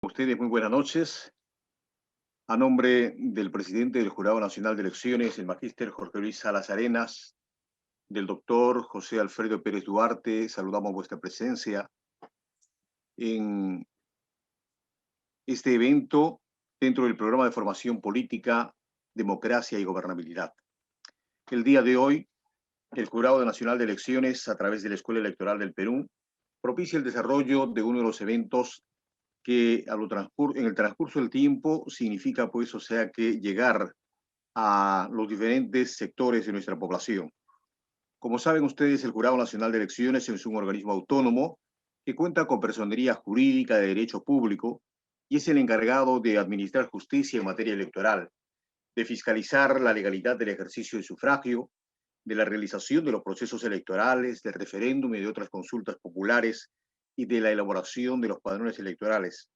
Ustedes muy buenas noches. A nombre del presidente del Jurado Nacional de Elecciones, el magíster Jorge Luis Salas Arenas, del doctor José Alfredo Pérez Duarte, saludamos vuestra presencia en este evento dentro del programa de formación política, democracia y gobernabilidad. El día de hoy, el Jurado Nacional de Elecciones, a través de la Escuela Electoral del Perú, propicia el desarrollo de uno de los eventos que en el transcurso del tiempo significa, pues, o sea, que llegar a los diferentes sectores de nuestra población. Como saben ustedes, el Jurado Nacional de Elecciones es un organismo autónomo que cuenta con personería jurídica de derecho público y es el encargado de administrar justicia en materia electoral, de fiscalizar la legalidad del ejercicio del sufragio, de la realización de los procesos electorales, del referéndum y de otras consultas populares y de la elaboración de los padrones electorales,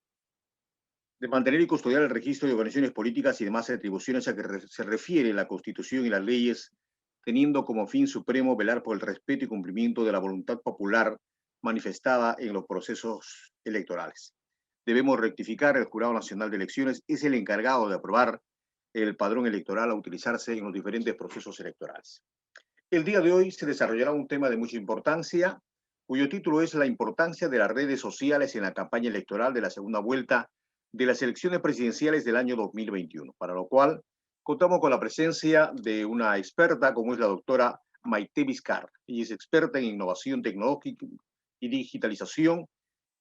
de mantener y custodiar el registro de organizaciones políticas y demás atribuciones a que se refiere la Constitución y las leyes, teniendo como fin supremo velar por el respeto y cumplimiento de la voluntad popular manifestada en los procesos electorales. Debemos rectificar, el Jurado Nacional de Elecciones es el encargado de aprobar el padrón electoral a utilizarse en los diferentes procesos electorales. El día de hoy se desarrollará un tema de mucha importancia, cuyo título es La importancia de las redes sociales en la campaña electoral de la segunda vuelta de las elecciones presidenciales del año 2021, para lo cual contamos con la presencia de una experta como es la doctora Maite Vizcarra. Ella es experta en innovación tecnológica y digitalización,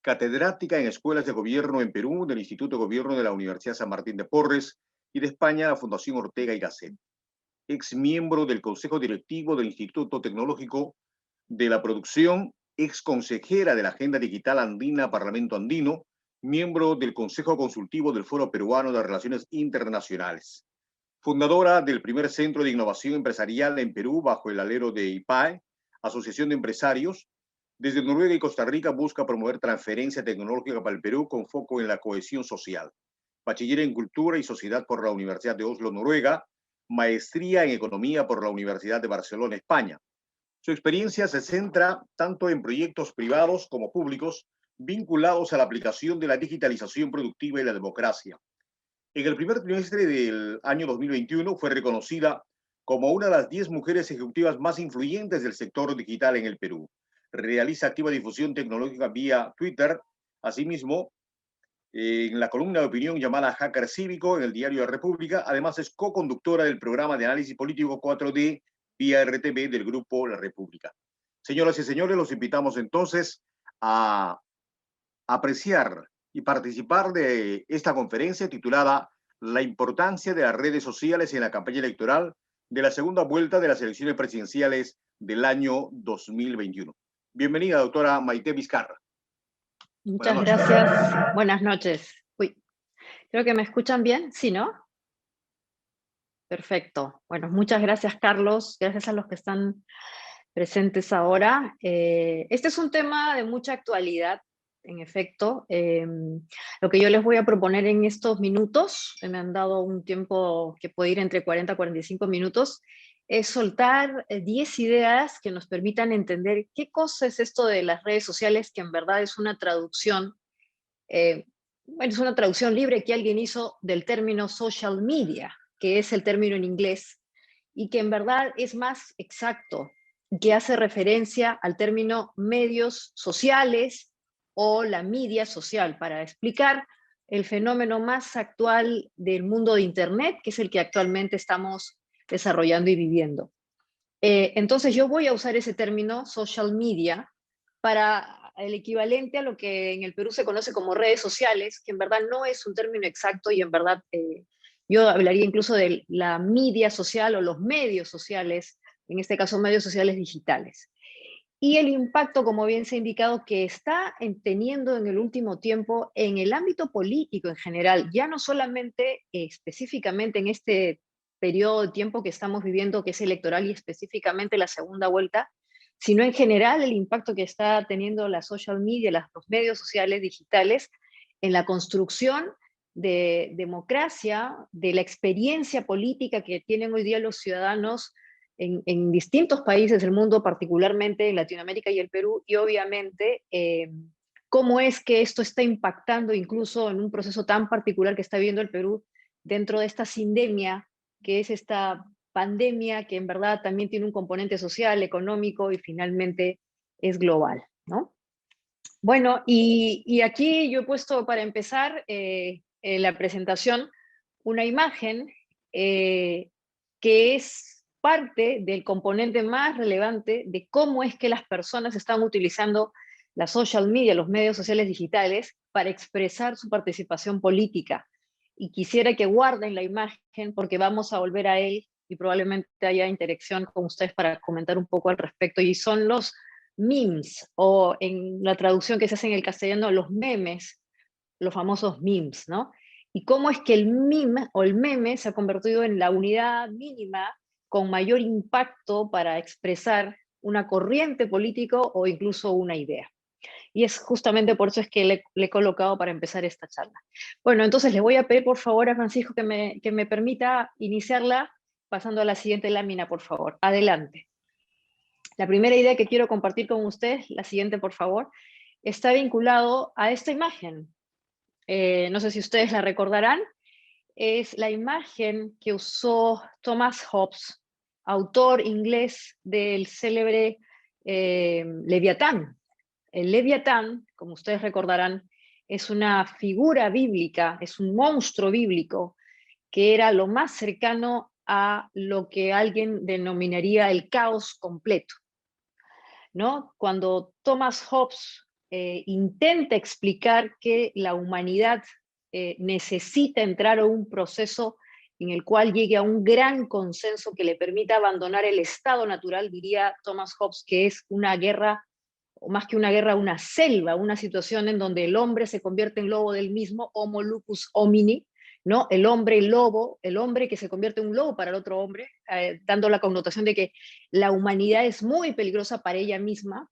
catedrática en escuelas de gobierno en Perú, del Instituto de Gobierno de la Universidad San Martín de Porres y de España, la Fundación Ortega y Gasset. Ex miembro del Consejo Directivo del Instituto Tecnológico de la Producción, ex consejera de la Agenda Digital Andina, Parlamento Andino, miembro del Consejo Consultivo del Foro Peruano de Relaciones Internacionales, fundadora del primer Centro de Innovación Empresarial en Perú bajo el alero de IPAE, Asociación de Empresarios. Desde Noruega y Costa Rica busca promover transferencia tecnológica para el Perú con foco en la cohesión social. Bachiller en Cultura y Sociedad por la Universidad de Oslo, Noruega, maestría en Economía por la Universidad de Barcelona, España. Su experiencia se centra tanto en proyectos privados como públicos vinculados a la aplicación de la digitalización productiva y la democracia. En el primer trimestre del año 2021 fue reconocida como una de las 10 mujeres ejecutivas más influyentes del sector digital en el Perú. Realiza activa difusión tecnológica vía Twitter. Asimismo, en la columna de opinión llamada Hacker Cívico en el diario La República. Además, es co-conductora del programa de análisis político 4D vía RTV del grupo La República. Señoras y señores, los invitamos entonces a apreciar y participar de esta conferencia titulada La importancia de las redes sociales en la campaña electoral de la segunda vuelta de las elecciones presidenciales del año 2021. Bienvenida, doctora Maite Vizcarra. Muchas gracias. Buenas noches. Uy, creo que me escuchan bien, ¿sí, no? Perfecto. Bueno, muchas gracias, Carlos. Gracias a los que están presentes ahora. Este es un tema de mucha actualidad, en efecto. Lo que yo les voy a proponer en estos minutos, me han dado un tiempo que puede ir entre 40 y 45 minutos, es soltar 10 ideas que nos permitan entender qué cosa es esto de las redes sociales, que en verdad es una traducción, bueno, es una traducción libre que alguien hizo del término social media, que es el término en inglés, y que en verdad es más exacto, que hace referencia al término medios sociales o la media social, para explicar el fenómeno más actual del mundo de Internet, que es el que actualmente estamos desarrollando y viviendo. Entonces yo voy a usar ese término social media para el equivalente a lo que en el Perú se conoce como redes sociales, que en verdad no es un término exacto y en verdad yo hablaría incluso de la media social o los medios sociales, en este caso medios sociales digitales. Y el impacto, como bien se ha indicado, que está teniendo en el último tiempo en el ámbito político en general, ya no solamente específicamente en este periodo de tiempo que estamos viviendo, que es electoral y específicamente la segunda vuelta, sino en general el impacto que está teniendo la social media, los medios sociales digitales, en la construcción de democracia, de la experiencia política que tienen hoy día los ciudadanos en distintos países del mundo, particularmente en Latinoamérica y el Perú, y obviamente cómo es que esto está impactando incluso en un proceso tan particular que está viviendo el Perú dentro de esta sindemia, que es esta pandemia que en verdad también tiene un componente social, económico y finalmente es global, ¿no? Bueno, y aquí yo he puesto para empezar en la presentación una imagen que es parte del componente más relevante de cómo es que las personas están utilizando la social media, los medios sociales digitales, para expresar su participación política. Y quisiera que guarden la imagen porque vamos a volver a él y probablemente haya interacción con ustedes para comentar un poco al respecto. Y son los memes, o en la traducción que se hace en el castellano, los memes, los famosos memes, ¿no? Y cómo es que el meme o el meme se ha convertido en la unidad mínima con mayor impacto para expresar una corriente político o incluso una idea. Y es justamente por eso es que le he colocado para empezar esta charla. Bueno, entonces le voy a pedir por favor a Francisco que me permita iniciarla pasando a la siguiente lámina, por favor. Adelante. La primera idea que quiero compartir con ustedes, la siguiente por favor, está vinculado a esta imagen. No sé si ustedes la recordarán, es la imagen que usó Thomas Hobbes, autor inglés del célebre Leviatán. El Leviatán, como ustedes recordarán, es una figura bíblica, es un monstruo bíblico que era lo más cercano a lo que alguien denominaría el caos completo, ¿no? Cuando Thomas Hobbes intenta explicar que la humanidad necesita entrar a un proceso en el cual llegue a un gran consenso que le permita abandonar el estado natural, diría Thomas Hobbes, que es una guerra, o más que una guerra, una selva, una situación en donde el hombre se convierte en lobo del mismo, homo lupus homini, ¿no? El hombre lobo, el hombre que se convierte en un lobo para el otro hombre, dando la connotación de que la humanidad es muy peligrosa para ella misma.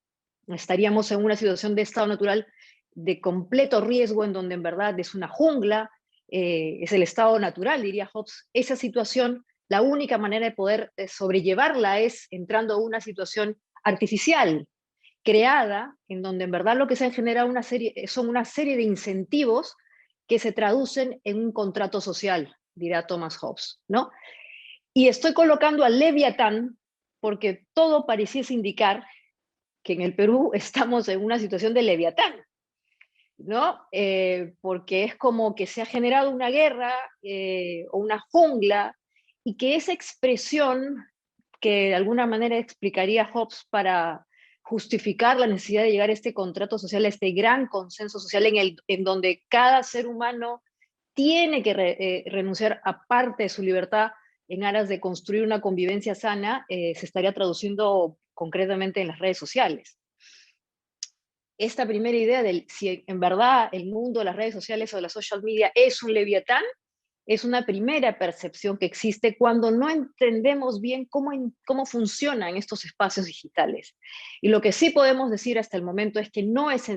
Estaríamos en una situación de estado natural de completo riesgo, en donde en verdad es una jungla, es el estado natural, diría Hobbes. Esa situación, la única manera de poder sobrellevarla es entrando a una situación artificial, creada, en donde en verdad lo que se ha generado son una serie de incentivos que se traducen en un contrato social, dirá Thomas Hobbes, ¿no? Y estoy colocando al Leviatán porque todo pareciese indicar que en el Perú estamos en una situación de Leviatán, ¿no? Porque es como que se ha generado una guerra o una jungla, y que esa expresión que de alguna manera explicaría Hobbes para justificar la necesidad de llegar a este contrato social, a este gran consenso social en donde cada ser humano tiene que renunciar a parte de su libertad en aras de construir una convivencia sana, se estaría traduciendo concretamente en las redes sociales. Esta primera idea de si en verdad el mundo de las redes sociales o de la social media es un leviatán, es una primera percepción que existe cuando no entendemos bien cómo funcionan estos espacios digitales. Y lo que sí podemos decir hasta el momento es que no es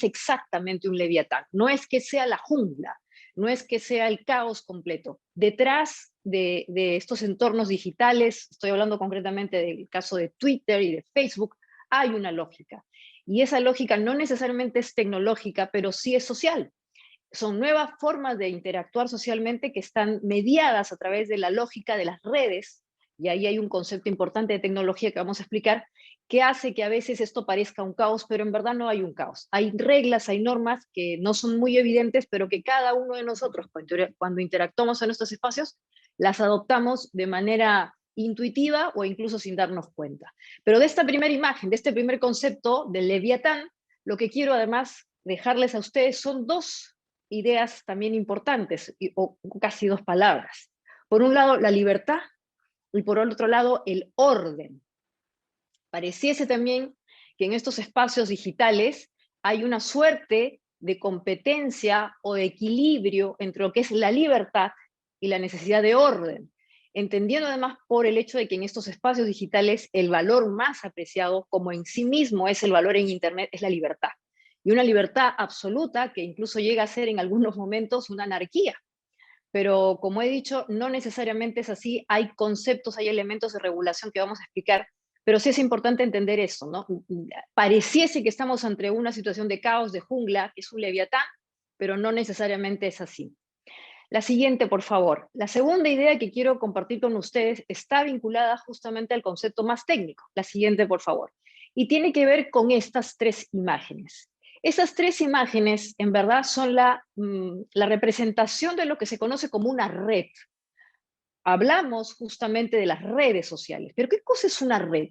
exactamente un leviatán, no es que sea la jungla, no es que sea el caos completo. Detrás de estos entornos digitales, estoy hablando concretamente del caso de Twitter y de Facebook, hay una lógica. Y esa lógica no necesariamente es tecnológica, pero sí es social. Son nuevas formas de interactuar socialmente que están mediadas a través de la lógica de las redes, y ahí hay un concepto importante de tecnología que vamos a explicar, que hace que a veces esto parezca un caos, pero en verdad no hay un caos. Hay reglas, hay normas que no son muy evidentes, pero que cada uno de nosotros, cuando interactuamos en estos espacios, las adoptamos de manera intuitiva o incluso sin darnos cuenta. Pero de esta primera imagen, de este primer concepto del Leviatán, lo que quiero además dejarles a ustedes son dos ideas también importantes, o casi dos palabras. Por un lado, la libertad, y por otro lado, el orden. Pareciese también que en estos espacios digitales hay una suerte de competencia o de equilibrio entre lo que es la libertad y la necesidad de orden, entendiendo además por el hecho de que en estos espacios digitales el valor más apreciado, como en sí mismo es el valor en Internet, es la libertad. Y una libertad absoluta que incluso llega a ser en algunos momentos una anarquía. Pero como he dicho, no necesariamente es así. Hay conceptos, hay elementos de regulación que vamos a explicar, Pero sí es importante entender eso, ¿no? Pareciese que estamos ante una situación de caos, de jungla, que es un leviatán, pero no necesariamente es así. La siguiente, por favor. La segunda idea que quiero compartir con ustedes está vinculada justamente al concepto más técnico. La siguiente, por favor. Y tiene que ver con estas tres imágenes. Esas tres imágenes, en verdad, son la representación de lo que se conoce como una red. Hablamos justamente de las redes sociales. ¿Pero qué cosa es una red?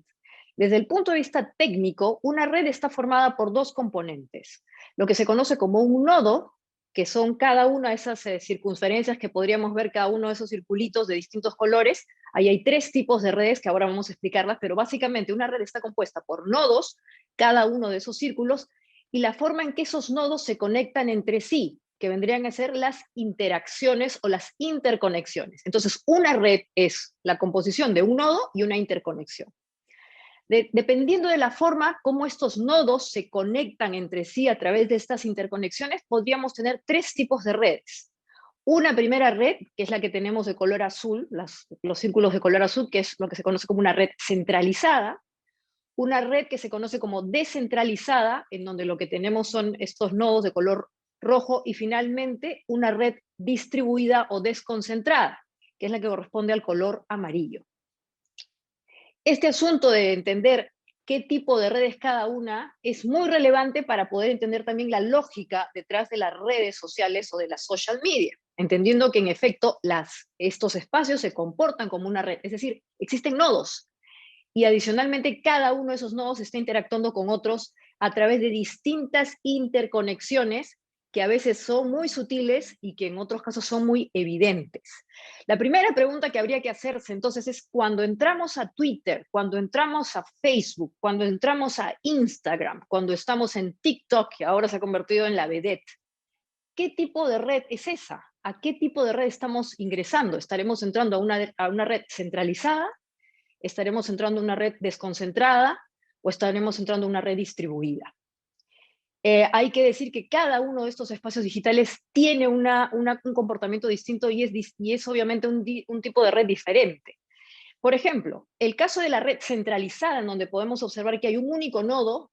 Desde el punto de vista técnico, una red está formada por dos componentes. Lo que se conoce como un nodo, que son cada una de esas circunferencias que podríamos ver, cada uno de esos circulitos de distintos colores. Ahí hay tres tipos de redes que ahora vamos a explicarlas, pero básicamente una red está compuesta por nodos, cada uno de esos círculos, y la forma en que esos nodos se conectan entre sí, que vendrían a ser las interacciones o las interconexiones. Entonces, una red es la composición de un nodo y una interconexión. Dependiendo de la forma como estos nodos se conectan entre sí a través de estas interconexiones, podríamos tener tres tipos de redes. Una primera red, que es la que tenemos de color azul, los círculos de color azul, que es lo que se conoce como una red centralizada. Una red que se conoce como descentralizada, en donde lo que tenemos son estos nodos de color rojo, y finalmente una red distribuida o desconcentrada, que es la que corresponde al color amarillo. Este asunto de entender qué tipo de redes cada una es muy relevante para poder entender también la lógica detrás de las redes sociales o de las social media, entendiendo que en efecto estos espacios se comportan como una red, es decir, existen nodos, y adicionalmente cada uno de esos nodos está interactuando con otros a través de distintas interconexiones que a veces son muy sutiles y que en otros casos son muy evidentes. La primera pregunta que habría que hacerse entonces es, cuando entramos a Twitter, cuando entramos a Facebook, cuando entramos a Instagram, cuando estamos en TikTok, que ahora se ha convertido en la vedette, ¿qué tipo de red es esa? ¿A qué tipo de red estamos ingresando? ¿Estaremos entrando a una red centralizada? ¿Estaremos entrando a una red desconcentrada o estaremos entrando a una red distribuida? Hay que decir que cada uno de estos espacios digitales tiene un comportamiento distinto y es obviamente un tipo de red diferente. Por ejemplo, el caso de la red centralizada, en donde podemos observar que hay un único nodo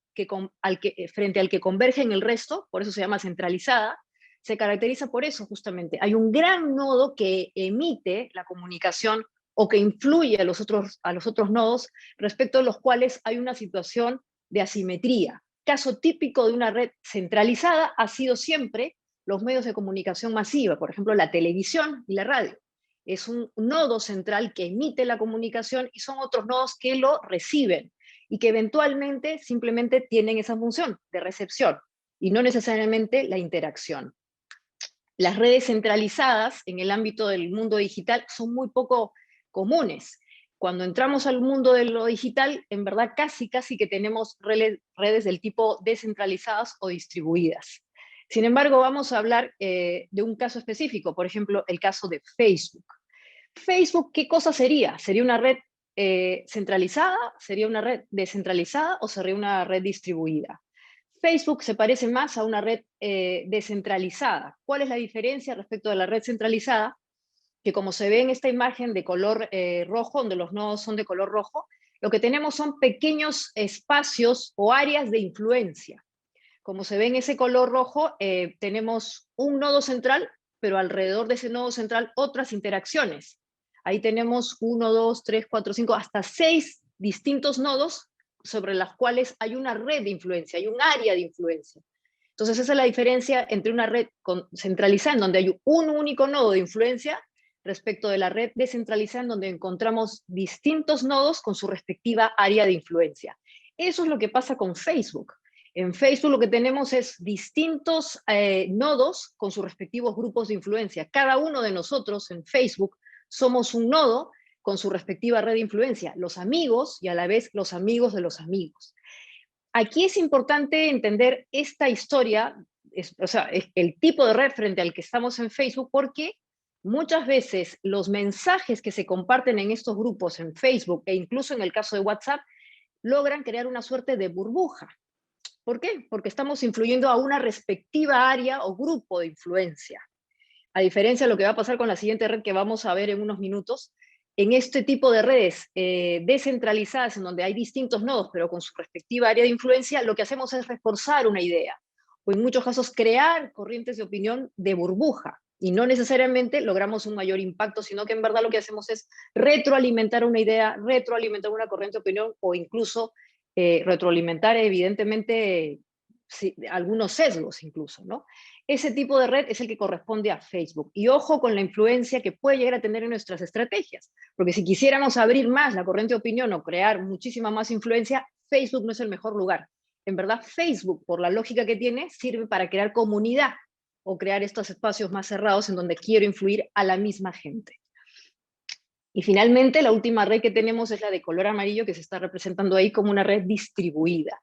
frente al que convergen el resto, por eso se llama centralizada, se caracteriza por eso justamente. Hay un gran nodo que emite la comunicación o que influye a los otros nodos, respecto a los cuales hay una situación de asimetría. Caso típico de una red centralizada ha sido siempre los medios de comunicación masiva, por ejemplo, la televisión y la radio. Es un nodo central que emite la comunicación y son otros nodos que lo reciben y que eventualmente simplemente tienen esa función de recepción y no necesariamente la interacción. Las redes centralizadas en el ámbito del mundo digital son muy poco comunes. Cuando entramos al mundo de lo digital, en verdad casi que tenemos redes del tipo descentralizadas o distribuidas. Sin embargo, vamos a hablar de un caso específico, por ejemplo, el caso de Facebook. Facebook, ¿qué cosa sería? ¿Sería una red centralizada? ¿Sería una red descentralizada? ¿O sería una red distribuida? Facebook se parece más a una red descentralizada. ¿Cuál es la diferencia respecto de la red centralizada? Que como se ve en esta imagen de color rojo, donde los nodos son de color rojo, lo que tenemos son pequeños espacios o áreas de influencia. Como se ve en ese color rojo, tenemos un nodo central, pero alrededor de ese nodo central otras interacciones. Ahí tenemos 1, 2, 3, 4, 5, hasta 6 distintos nodos sobre los cuales hay una red de influencia, hay un área de influencia. Entonces esa es la diferencia entre una red centralizada, en donde hay un único nodo de influencia, respecto de la red descentralizada, en donde encontramos distintos nodos con su respectiva área de influencia. Eso es lo que pasa con Facebook. En Facebook lo que tenemos es distintos nodos con sus respectivos grupos de influencia. Cada uno de nosotros en Facebook somos un nodo con su respectiva red de influencia, los amigos y a la vez los amigos de los amigos. Aquí es importante entender esta historia, el tipo de red frente al que estamos en Facebook, porque muchas veces los mensajes que se comparten en estos grupos en Facebook e incluso en el caso de WhatsApp logran crear una suerte de burbuja. ¿Por qué? Porque estamos influyendo a una respectiva área o grupo de influencia. A diferencia de lo que va a pasar con la siguiente red que vamos a ver en unos minutos, en este tipo de redes descentralizadas, en donde hay distintos nodos, pero con su respectiva área de influencia, lo que hacemos es reforzar una idea, o en muchos casos crear corrientes de opinión de burbuja, y no necesariamente logramos un mayor impacto, sino que en verdad lo que hacemos es retroalimentar una idea, retroalimentar una corriente de opinión, o incluso retroalimentar evidentemente algunos sesgos incluso, ¿no? Ese tipo de red es el que corresponde a Facebook. Y ojo con la influencia que puede llegar a tener en nuestras estrategias, porque si quisiéramos abrir más la corriente de opinión o crear muchísima más influencia, Facebook no es el mejor lugar. En verdad, Facebook, por la lógica que tiene, sirve para crear comunidad o crear estos espacios más cerrados en donde quiero influir a la misma gente. Y finalmente, la última red que tenemos es la de color amarillo, que se está representando ahí como una red distribuida.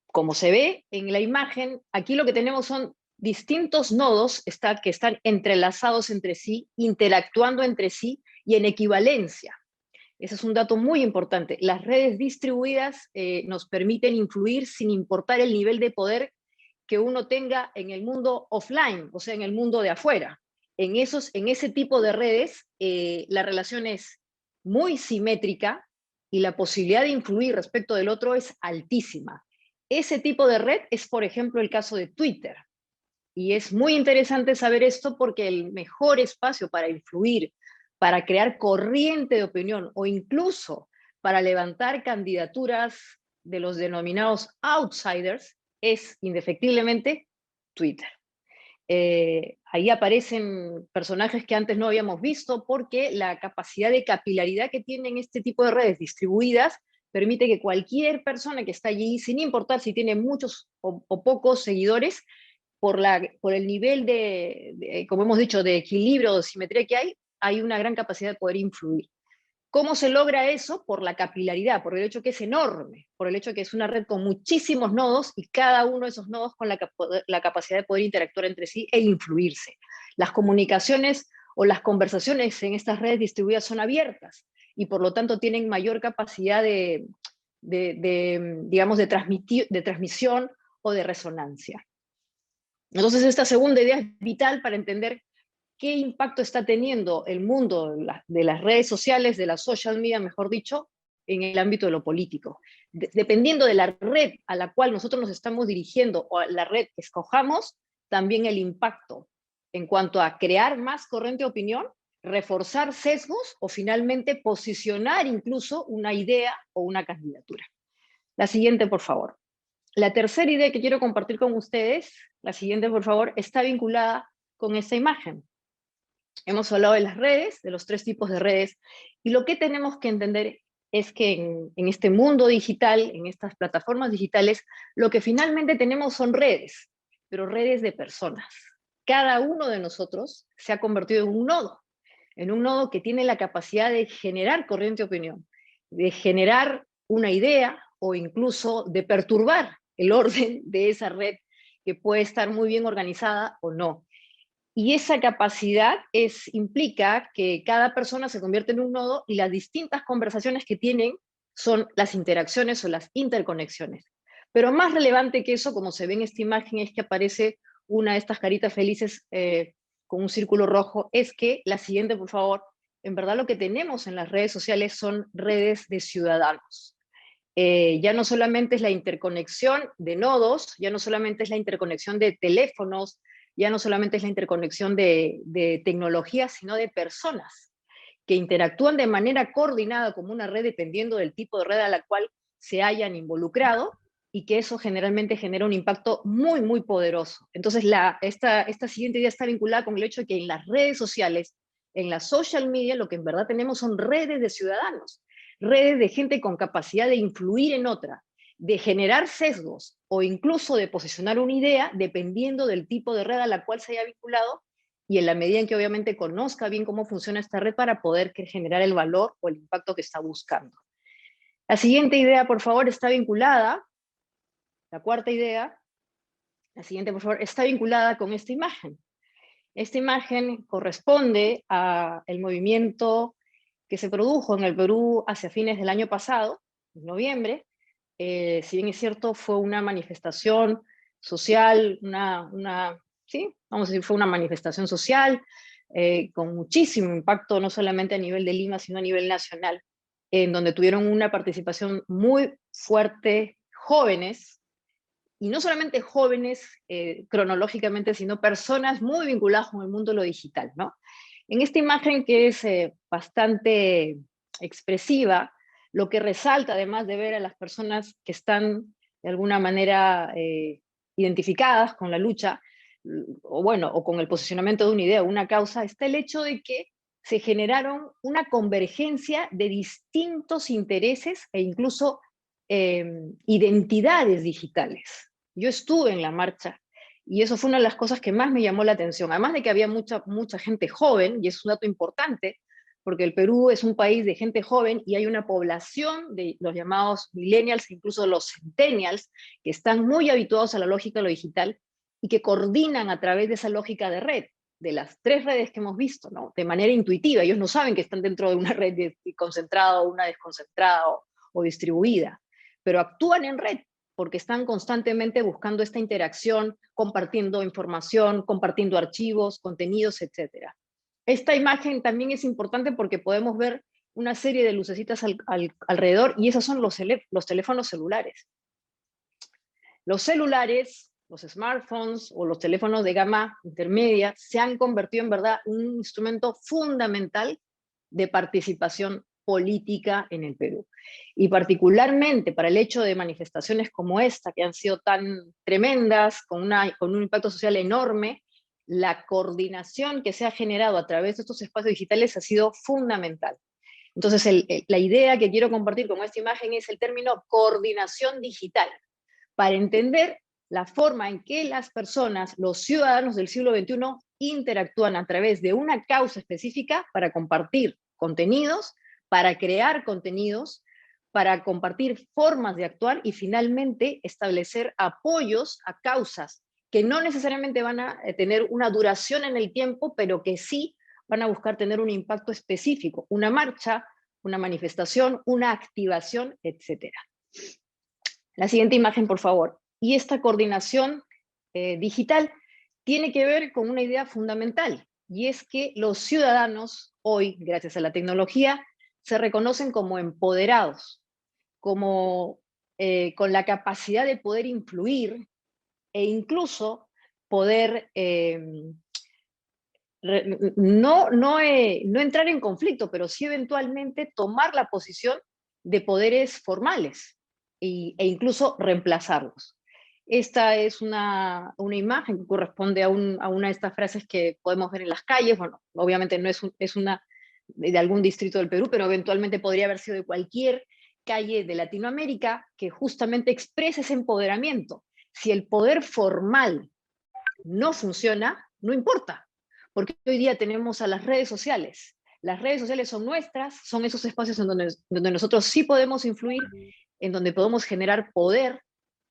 Como se ve en la imagen, aquí lo que tenemos son distintos nodos que están entrelazados entre sí, interactuando entre sí y en equivalencia. Ese es un dato muy importante. Las redes distribuidas nos permiten influir sin importar el nivel de poder que uno tenga en el mundo offline, o sea, en el mundo de afuera. En ese tipo de redes, la relación es muy simétrica y la posibilidad de influir respecto del otro es altísima. Ese tipo de red es, por ejemplo, el caso de Twitter. Y es muy interesante saber esto porque el mejor espacio para influir, para crear corriente de opinión o incluso para levantar candidaturas de los denominados outsiders es indefectiblemente Twitter. Ahí aparecen personajes que antes no habíamos visto porque la capacidad de capilaridad que tienen este tipo de redes distribuidas permite que cualquier persona que está allí, sin importar si tiene muchos o pocos seguidores, por el nivel como hemos dicho, de equilibrio o de simetría que hay una gran capacidad de poder influir. ¿Cómo se logra eso? Por la capilaridad, por el hecho que es enorme, por el hecho que es una red con muchísimos nodos y cada uno de esos nodos con la capacidad de poder interactuar entre sí e influirse. Las comunicaciones o las conversaciones en estas redes distribuidas son abiertas y por lo tanto tienen mayor capacidad digamos, de transmisión o de resonancia. Entonces, esta segunda idea es vital para entender qué impacto está teniendo el mundo de las redes sociales, de la social media, mejor dicho, en el ámbito de lo político. Dependiendo de la red a la cual nosotros nos estamos dirigiendo o a la red que escojamos, también el impacto en cuanto a crear más corriente de opinión, reforzar sesgos o finalmente posicionar incluso una idea o una candidatura. La siguiente, por favor. La tercera idea que quiero compartir con ustedes, la siguiente por favor, está vinculada con esta imagen. Hemos hablado de las redes, de los 3 tipos de redes, y lo que tenemos que entender es que en este mundo digital, en estas plataformas digitales, lo que finalmente tenemos son redes, pero redes de personas. Cada uno de nosotros se ha convertido en un nodo que tiene la capacidad de generar corriente de opinión, de generar una idea o incluso de perturbar el orden de esa red que puede estar muy bien organizada o no. Y esa capacidad implica que cada persona se convierte en un nodo y las distintas conversaciones que tienen son las interacciones o las interconexiones. Pero más relevante que eso, como se ve en esta imagen, es que aparece una de estas caritas felices con un círculo rojo, es que, la siguiente por favor, en verdad lo que tenemos en las redes sociales son redes de ciudadanos. Ya no solamente es la interconexión de nodos, ya no solamente es la interconexión de teléfonos, ya no solamente es la interconexión de tecnologías, sino de personas que interactúan de manera coordinada como una red dependiendo del tipo de red a la cual se hayan involucrado y que eso generalmente genera un impacto muy, muy poderoso. Entonces, esta siguiente idea está vinculada con el hecho de que en las redes sociales, en la social media, lo que en verdad tenemos son redes de ciudadanos, redes de gente con capacidad de influir en otra, de generar sesgos o incluso de posicionar una idea dependiendo del tipo de red a la cual se haya vinculado y en la medida en que obviamente conozca bien cómo funciona esta red para poder generar el valor o el impacto que está buscando. La siguiente idea, por favor, está vinculada, la cuarta idea, la siguiente, por favor, está vinculada con esta imagen. Esta imagen corresponde al movimiento que se produjo en el Perú hacia fines del año pasado, en noviembre. Si bien es cierto, fue una manifestación social, sí, vamos a decir, fue una manifestación social, con muchísimo impacto, no solamente a nivel de Lima, sino a nivel nacional, en donde tuvieron una participación muy fuerte jóvenes, y no solamente jóvenes cronológicamente, sino personas muy vinculadas con el mundo de lo digital, ¿no? En esta imagen, que es bastante expresiva, lo que resalta, además de ver a las personas que están de alguna manera identificadas con la lucha, o bueno, o con el posicionamiento de una idea o una causa, está el hecho de que se generaron una convergencia de distintos intereses e incluso identidades digitales. Yo estuve en la marcha y eso fue una de las cosas que más me llamó la atención, además de que había mucha gente joven, y es un dato importante, porque el Perú es un país de gente joven y hay una población de los llamados millennials, incluso los centennials, que están muy habituados a la lógica de lo digital y que coordinan a través de esa lógica de red, de las 3 redes que hemos visto, ¿no? De manera intuitiva. Ellos no saben que están dentro de una red concentrada o una desconcentrada o distribuida, pero actúan en red porque están constantemente buscando esta interacción, compartiendo información, compartiendo archivos, contenidos, etc. Esta imagen también es importante porque podemos ver una serie de lucecitas alrededor, y esos son los teléfonos celulares. Los celulares, los smartphones o los teléfonos de gama intermedia se han convertido en verdad en un instrumento fundamental de participación política en el Perú. Y particularmente para el hecho de manifestaciones como esta, que han sido tan tremendas, con un impacto social enorme, la coordinación que se ha generado a través de estos espacios digitales ha sido fundamental. Entonces, la idea que quiero compartir con esta imagen es el término coordinación digital, para entender la forma en que las personas, los ciudadanos del siglo XXI, interactúan a través de una causa específica para compartir contenidos, para crear contenidos, para compartir formas de actuar y finalmente establecer apoyos a causas que no necesariamente van a tener una duración en el tiempo, pero que sí van a buscar tener un impacto específico, una marcha, una manifestación, una activación, etc. La siguiente imagen, por favor. Y esta coordinación digital tiene que ver con una idea fundamental, y es que los ciudadanos hoy, gracias a la tecnología, se reconocen como empoderados, como con la capacidad de poder influir e incluso poder no entrar en conflicto, pero sí eventualmente tomar la posición de poderes formales e incluso reemplazarlos. Esta es una imagen que corresponde a una de estas frases que podemos ver en las calles. Bueno, obviamente no es una de algún distrito del Perú, pero eventualmente podría haber sido de cualquier calle de Latinoamérica, que justamente expresa ese empoderamiento. Si el poder formal no funciona, no importa, porque hoy día tenemos a las redes sociales. Las redes sociales son nuestras, son esos espacios en donde nosotros sí podemos influir, en donde podemos generar poder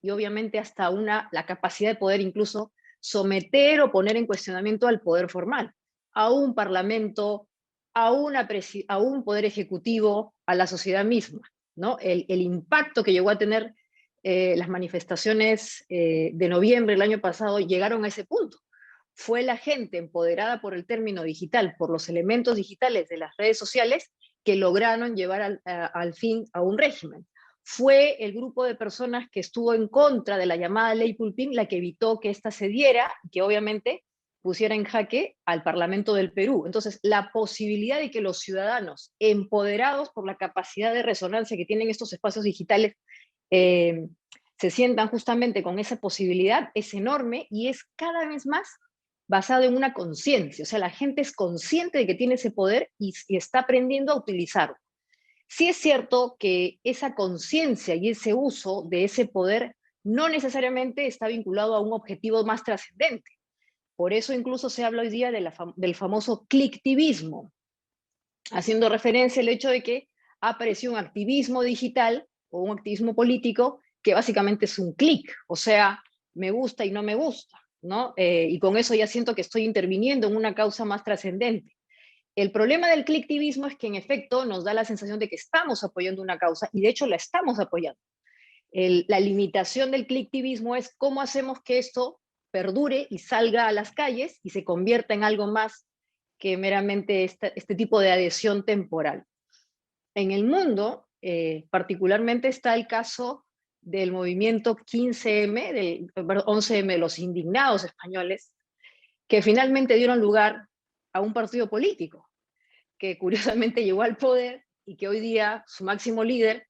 y obviamente hasta la capacidad de poder incluso someter o poner en cuestionamiento al poder formal, a un parlamento, a un poder ejecutivo, a la sociedad misma, ¿no? El impacto que llegó a tener las manifestaciones de noviembre del año pasado llegaron a ese punto. Fue la gente empoderada por el término digital, por los elementos digitales de las redes sociales, que lograron llevar al fin a un régimen. Fue el grupo de personas que estuvo en contra de la llamada ley Pulpín la que evitó que ésta se diera, y que obviamente pusiera en jaque al Parlamento del Perú. Entonces, la posibilidad de que los ciudadanos, empoderados por la capacidad de resonancia que tienen estos espacios digitales, se sientan justamente con esa posibilidad, es enorme y es cada vez más basado en una conciencia. O sea, la gente es consciente de que tiene ese poder y está aprendiendo a utilizarlo. Sí es cierto que esa conciencia y ese uso de ese poder no necesariamente está vinculado a un objetivo más trascendente. Por eso incluso se habla hoy día del famoso clictivismo, haciendo referencia al hecho de que ha aparecido un activismo digital o un activismo político que básicamente es un clic, o sea, me gusta y no me gusta, ¿no? Y con eso ya siento que estoy interviniendo en una causa más trascendente. El problema del clictivismo es que en efecto nos da la sensación de que estamos apoyando una causa, y de hecho la estamos apoyando. La limitación del clictivismo es cómo hacemos que esto perdure y salga a las calles y se convierta en algo más que meramente este tipo de adhesión temporal. En el mundo, particularmente está el caso del movimiento 15M, 11M, los indignados españoles, que finalmente dieron lugar a un partido político, que curiosamente llegó al poder y que hoy día su máximo líder,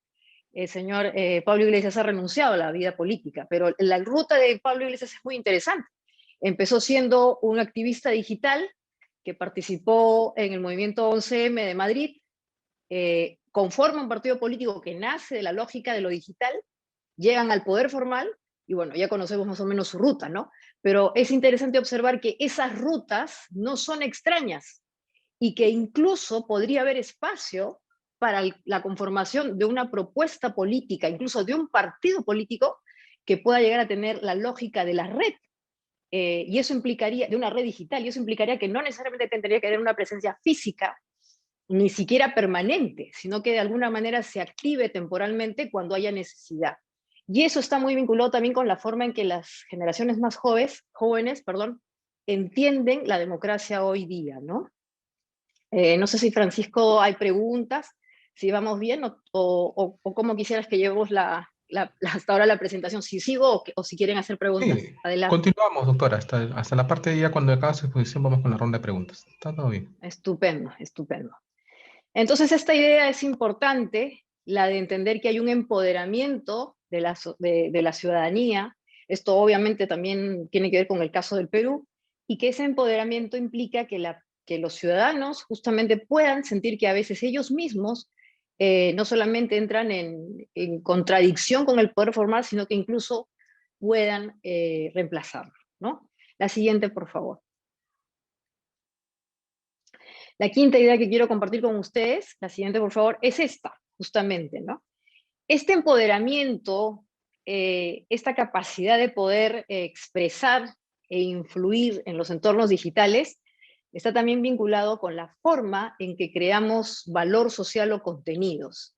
el señor Pablo Iglesias, ha renunciado a la vida política. Pero la ruta de Pablo Iglesias es muy interesante. Empezó siendo un activista digital que participó en el movimiento 11M de Madrid, conforma un partido político que nace de la lógica de lo digital, llegan al poder formal, y bueno, ya conocemos más o menos su ruta, ¿no? Pero es interesante observar que esas rutas no son extrañas y que incluso podría haber espacio para la conformación de una propuesta política, incluso de un partido político que pueda llegar a tener la lógica de la red. Y eso implicaría, de una red digital, y eso implicaría que no necesariamente tendría que tener una presencia física, ni siquiera permanente, sino que de alguna manera se active temporalmente cuando haya necesidad. Y eso está muy vinculado también con la forma en que las generaciones más jóvenes, entienden la democracia hoy día, ¿no? No sé si, Francisco, hay preguntas, si vamos bien, o cómo quisieras que llevemos hasta ahora la presentación, si sigo o si quieren hacer preguntas. Sí, Adelante. continuamos, doctora, hasta la parte de ya cuando acabe su exposición vamos con la ronda de preguntas. Está todo bien. Estupendo, estupendo. Entonces, esta idea es importante, la de entender que hay un empoderamiento de la ciudadanía. Esto obviamente también tiene que ver con el caso del Perú, y que ese empoderamiento implica que los ciudadanos justamente puedan sentir que a veces ellos mismos no solamente entran en contradicción con el poder formal, sino que incluso puedan reemplazarlo, ¿no? La siguiente, por favor. La quinta idea que quiero compartir con ustedes, la siguiente por favor, es esta, justamente, ¿no? Este empoderamiento, esta capacidad de poder expresar e influir en los entornos digitales, está también vinculado con la forma en que creamos valor social o contenidos.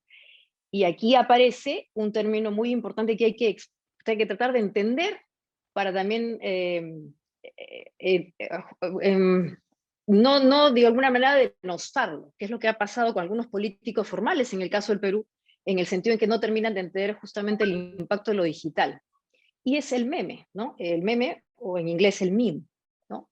Y aquí aparece un término muy importante que hay que tratar de entender para también no de alguna manera denostarlo, que es lo que ha pasado con algunos políticos formales en el caso del Perú, en el sentido en que no terminan de entender justamente el impacto de lo digital. Y es el meme, ¿no? El meme, o en inglés el meme, ¿no?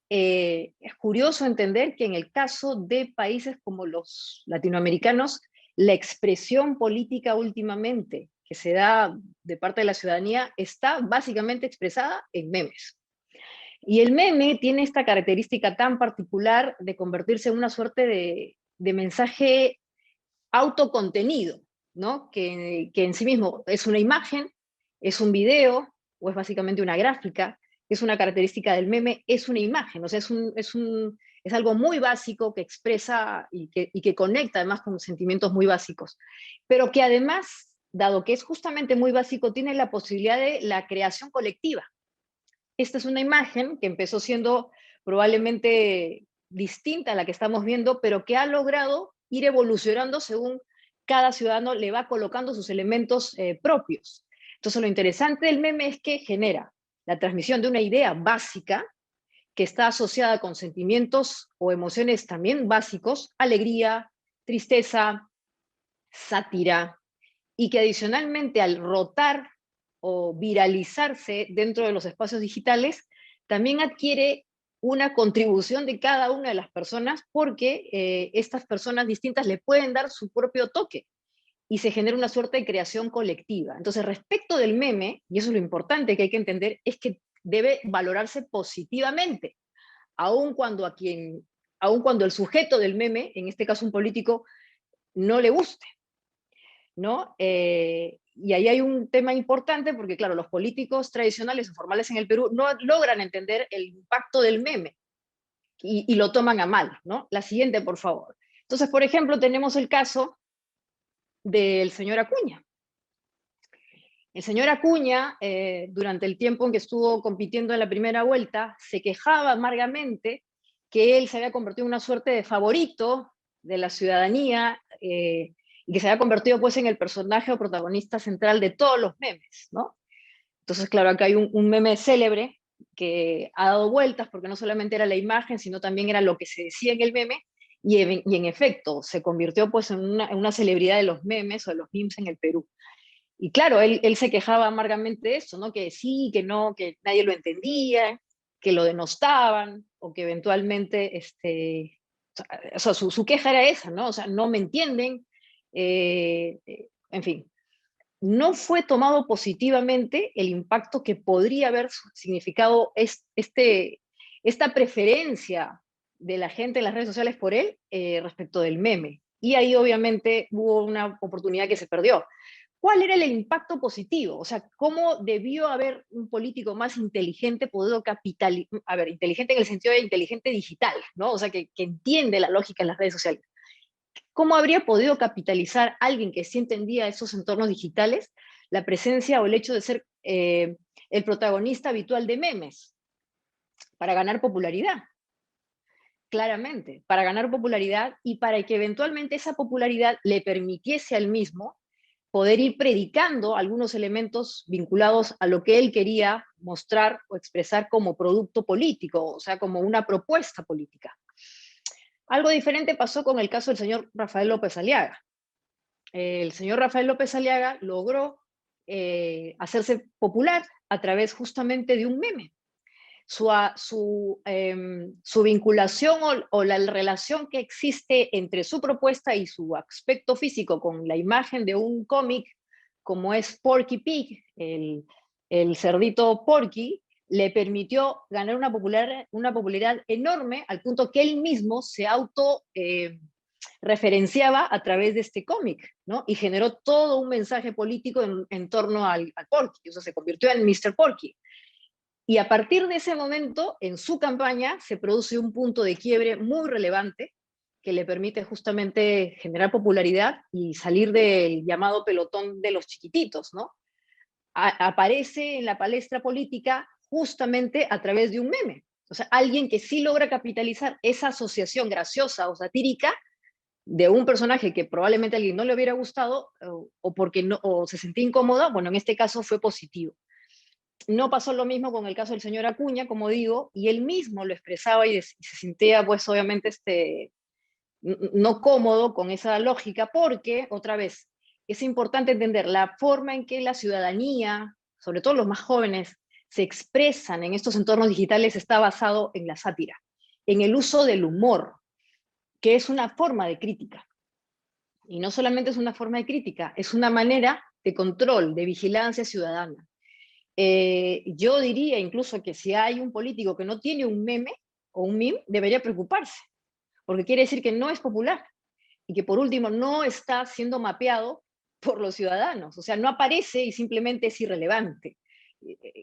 Es curioso entender que en el caso de países como los latinoamericanos, la expresión política últimamente que se da de parte de la ciudadanía está básicamente expresada en memes. Y el meme tiene esta característica tan particular de convertirse en una suerte de mensaje autocontenido, ¿no? Que en sí mismo es una imagen, es un video, o es básicamente una gráfica. Es una característica del meme, es una imagen, o sea, es algo muy básico que expresa y que conecta además con sentimientos muy básicos, pero que además, dado que es justamente muy básico, tiene la posibilidad de la creación colectiva. Esta es una imagen que empezó siendo probablemente distinta a la que estamos viendo, pero que ha logrado ir evolucionando según cada ciudadano le va colocando sus elementos propios. Entonces, lo interesante del meme es que genera la transmisión de una idea básica que está asociada con sentimientos o emociones también básicos, alegría, tristeza, sátira, y que adicionalmente al rotar o viralizarse dentro de los espacios digitales, también adquiere una contribución de cada una de las personas, porque estas personas distintas le pueden dar su propio toque y se genera una suerte de creación colectiva. Entonces, respecto del meme, y eso es lo importante que hay que entender, es que debe valorarse positivamente, aun cuando el sujeto del meme, en este caso un político, no le guste, ¿no? Y ahí hay un tema importante porque, claro, los políticos tradicionales o formales en el Perú no logran entender el impacto del meme y lo toman a mal, ¿no? La siguiente, por favor. Entonces, por ejemplo, tenemos el caso del señor Acuña. El señor Acuña, durante el tiempo en que estuvo compitiendo en la primera vuelta, se quejaba amargamente que él se había convertido en una suerte de favorito de la ciudadanía, y que se había convertido pues en el personaje o protagonista central de todos los memes, ¿no? Entonces, claro, acá hay un meme célebre que ha dado vueltas, porque no solamente era la imagen, sino también era lo que se decía en el meme, y en efecto, se convirtió pues en una celebridad de los memes o de los memes en el Perú. Y claro, él se quejaba amargamente de eso, ¿no? Que sí, que no, que nadie lo entendía, que lo denostaban, o que eventualmente, o sea, su queja era esa, ¿no? O sea, no me entienden, en fin. No fue tomado positivamente el impacto que podría haber significado esta preferencia de la gente en las redes sociales por él respecto del meme. Y ahí obviamente hubo una oportunidad que se perdió. ¿Cuál era el impacto positivo? O sea, ¿cómo debió haber un político más inteligente podido capitalizar? A ver, inteligente en el sentido de inteligente digital, ¿no? O sea, que entiende la lógica en las redes sociales. ¿Cómo habría podido capitalizar alguien que sí entendía esos entornos digitales la presencia o el hecho de ser el protagonista habitual de memes? Para ganar popularidad, claramente, para ganar popularidad y para que eventualmente esa popularidad le permitiese al mismo poder ir predicando algunos elementos vinculados a lo que él quería mostrar o expresar como producto político, o sea, como una propuesta política. Algo diferente pasó con el caso del señor Rafael López Aliaga. El señor Rafael López Aliaga logró hacerse popular a través justamente de un meme. Su vinculación o la relación que existe entre su propuesta y su aspecto físico con la imagen de un cómic como es Porky Pig, el cerdito Porky, le permitió ganar una popularidad enorme al punto que él mismo se referenciaba a través de este cómic, ¿no? Y generó todo un mensaje político en torno al Porky, o sea, se convirtió en Mr. Porky. Y a partir de ese momento, en su campaña, se produce un punto de quiebre muy relevante que le permite justamente generar popularidad y salir del llamado pelotón de los chiquititos, ¿no? Aparece en la palestra política justamente a través de un meme. O sea, alguien que sí logra capitalizar esa asociación graciosa o satírica de un personaje que probablemente a alguien no le hubiera gustado o porque no, o se sentía incómoda, bueno, en este caso fue positivo. No pasó lo mismo con el caso del señor Acuña, como digo, y él mismo lo expresaba y se sentía, pues, obviamente, no cómodo con esa lógica, porque, otra vez, es importante entender la forma en que la ciudadanía, sobre todo los más jóvenes, se expresan en estos entornos digitales está basado en la sátira, en el uso del humor, que es una forma de crítica. Y no solamente es una forma de crítica, es una manera de control, de vigilancia ciudadana. Yo diría incluso que si hay un político que no tiene un meme o un meme, debería preocuparse, porque quiere decir que no es popular y que por último no está siendo mapeado por los ciudadanos, o sea, no aparece y simplemente es irrelevante.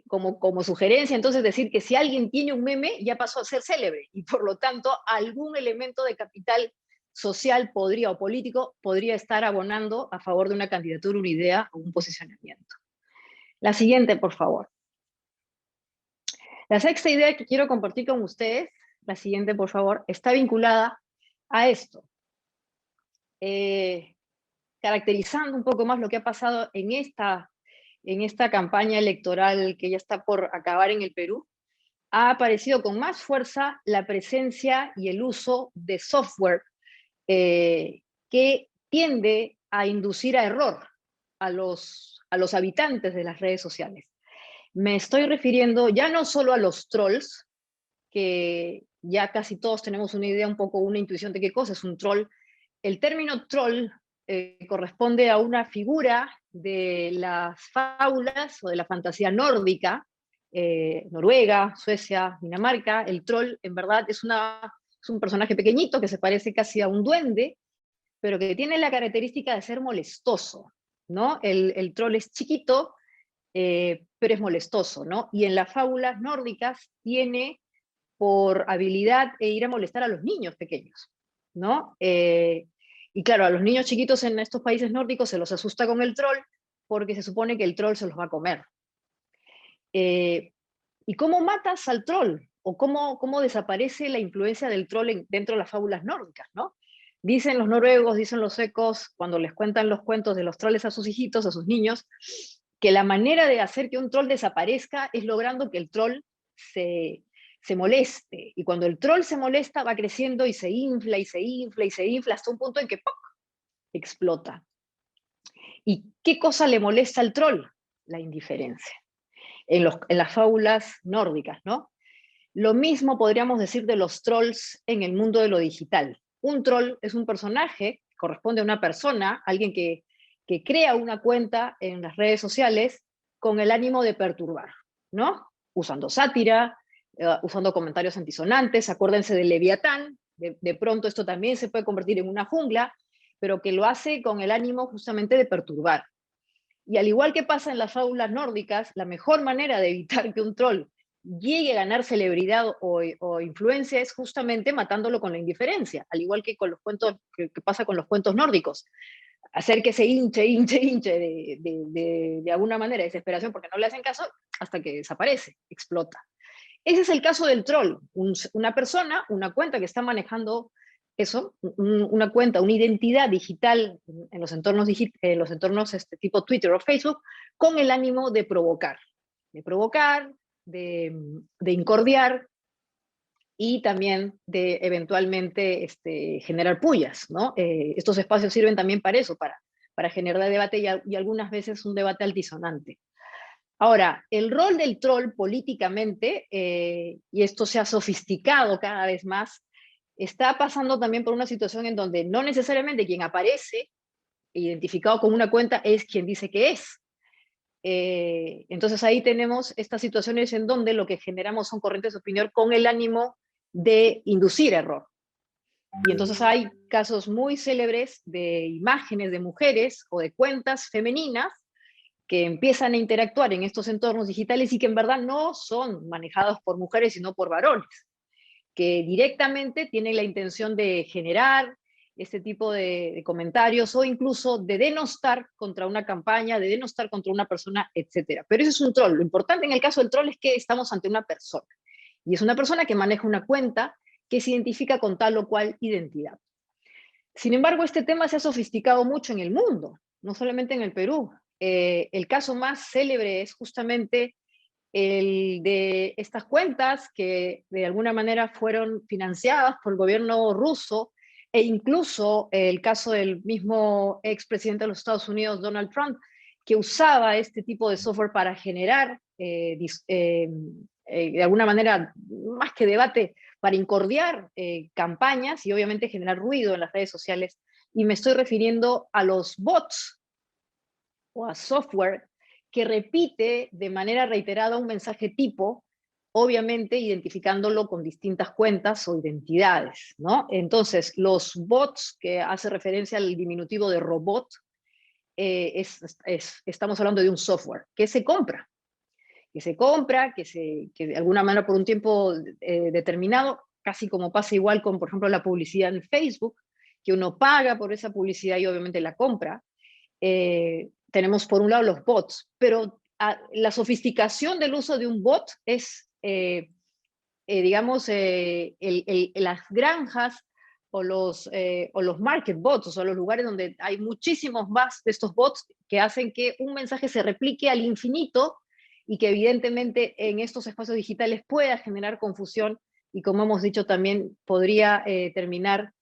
Como sugerencia, entonces decir que si alguien tiene un meme ya pasó a ser célebre y por lo tanto algún elemento de capital social o político podría estar abonando a favor de una candidatura, una idea o un posicionamiento. La siguiente, por favor. La sexta idea que quiero compartir con ustedes, la siguiente, por favor, está vinculada a esto. Caracterizando un poco más lo que ha pasado en esta campaña electoral que ya está por acabar en el Perú, ha aparecido con más fuerza la presencia y el uso de software que tiende a inducir a error a los habitantes de las redes sociales. Me estoy refiriendo ya no solo a los trolls, que ya casi todos tenemos una idea, un poco una intuición de qué cosa es un troll. El término troll corresponde a una figura de las fábulas o de la fantasía nórdica, Noruega, Suecia, Dinamarca. El troll en verdad es un personaje pequeñito que se parece casi a un duende, pero que tiene la característica de ser molestoso, ¿no? El troll es chiquito, pero es molestoso, ¿no? Y en las fábulas nórdicas tiene por habilidad ir a molestar a los niños pequeños, ¿no? Y claro, a los niños chiquitos en estos países nórdicos se los asusta con el troll porque se supone que el troll se los va a comer. ¿Y cómo matas al troll? ¿O cómo desaparece la influencia del troll dentro de las fábulas nórdicas, ¿no? Dicen los noruegos, dicen los suecos, cuando les cuentan los cuentos de los trolls a sus hijitos, a sus niños, que la manera de hacer que un troll desaparezca es logrando que el troll se moleste. Y cuando el troll se molesta, va creciendo y se infla, y se infla, y se infla, hasta un punto en que ¡pum!, explota. ¿Y qué cosa le molesta al troll? La indiferencia. En las fábulas nórdicas, ¿no? Lo mismo podríamos decir de los trolls en el mundo de lo digital. Un troll es un personaje, corresponde a una persona, alguien que crea una cuenta en las redes sociales con el ánimo de perturbar, ¿no? Usando sátira, usando comentarios antisonantes. Acuérdense del Leviatán, de pronto esto también se puede convertir en una jungla, pero que lo hace con el ánimo justamente de perturbar. Y al igual que pasa en las fábulas nórdicas, la mejor manera de evitar que un troll llegue a ganar celebridad o influencia es justamente matándolo con la indiferencia, al igual que con los cuentos, que pasa con los cuentos nórdicos. Hacer que se hinche de alguna manera, desesperación, porque no le hacen caso, hasta que desaparece, explota. Ese es el caso del troll, una persona, una cuenta que está manejando eso, una cuenta, una identidad digital en los entornos, tipo Twitter o Facebook, con el ánimo de provocar, de incordiar y también de eventualmente generar pullas, ¿no? Estos espacios sirven también para eso, para generar debate y algunas veces un debate altisonante. Ahora, el rol del troll políticamente, y esto se ha sofisticado cada vez más, está pasando también por una situación en donde no necesariamente quien aparece identificado con una cuenta es quien dice que es. Entonces ahí tenemos estas situaciones en donde lo que generamos son corrientes de opinión con el ánimo de inducir error. Y entonces hay casos muy célebres de imágenes de mujeres o de cuentas femeninas que empiezan a interactuar en estos entornos digitales y que en verdad no son manejados por mujeres, sino por varones, que directamente tienen la intención de generar este tipo de comentarios o incluso de denostar contra una campaña, de denostar contra una persona, etc. Pero eso es un troll. Lo importante en el caso del troll es que estamos ante una persona. Y es una persona que maneja una cuenta que se identifica con tal o cual identidad. Sin embargo, este tema se ha sofisticado mucho en el mundo, no solamente en el Perú. El caso más célebre es justamente el de estas cuentas que de alguna manera fueron financiadas por el gobierno ruso, e incluso el caso del mismo expresidente de los Estados Unidos, Donald Trump, que usaba este tipo de software para generar, de alguna manera, más que debate, para incordiar campañas y obviamente generar ruido en las redes sociales. Y me estoy refiriendo a los bots o a software que repite de manera reiterada un mensaje tipo, obviamente identificándolo con distintas cuentas o identidades, ¿no? Entonces, los bots, que hace referencia al diminutivo de robot, estamos hablando de un software que se compra, que de alguna manera por un tiempo determinado, casi como pasa igual con, por ejemplo, la publicidad en Facebook, que uno paga por esa publicidad y obviamente la compra. Tenemos por un lado los bots, pero la sofisticación del uso de un bot es, digamos, las granjas o los market bots, o sea, los lugares donde hay muchísimos más de estos bots que hacen que un mensaje se replique al infinito y que evidentemente en estos espacios digitales pueda generar confusión y, como hemos dicho, también podría terminar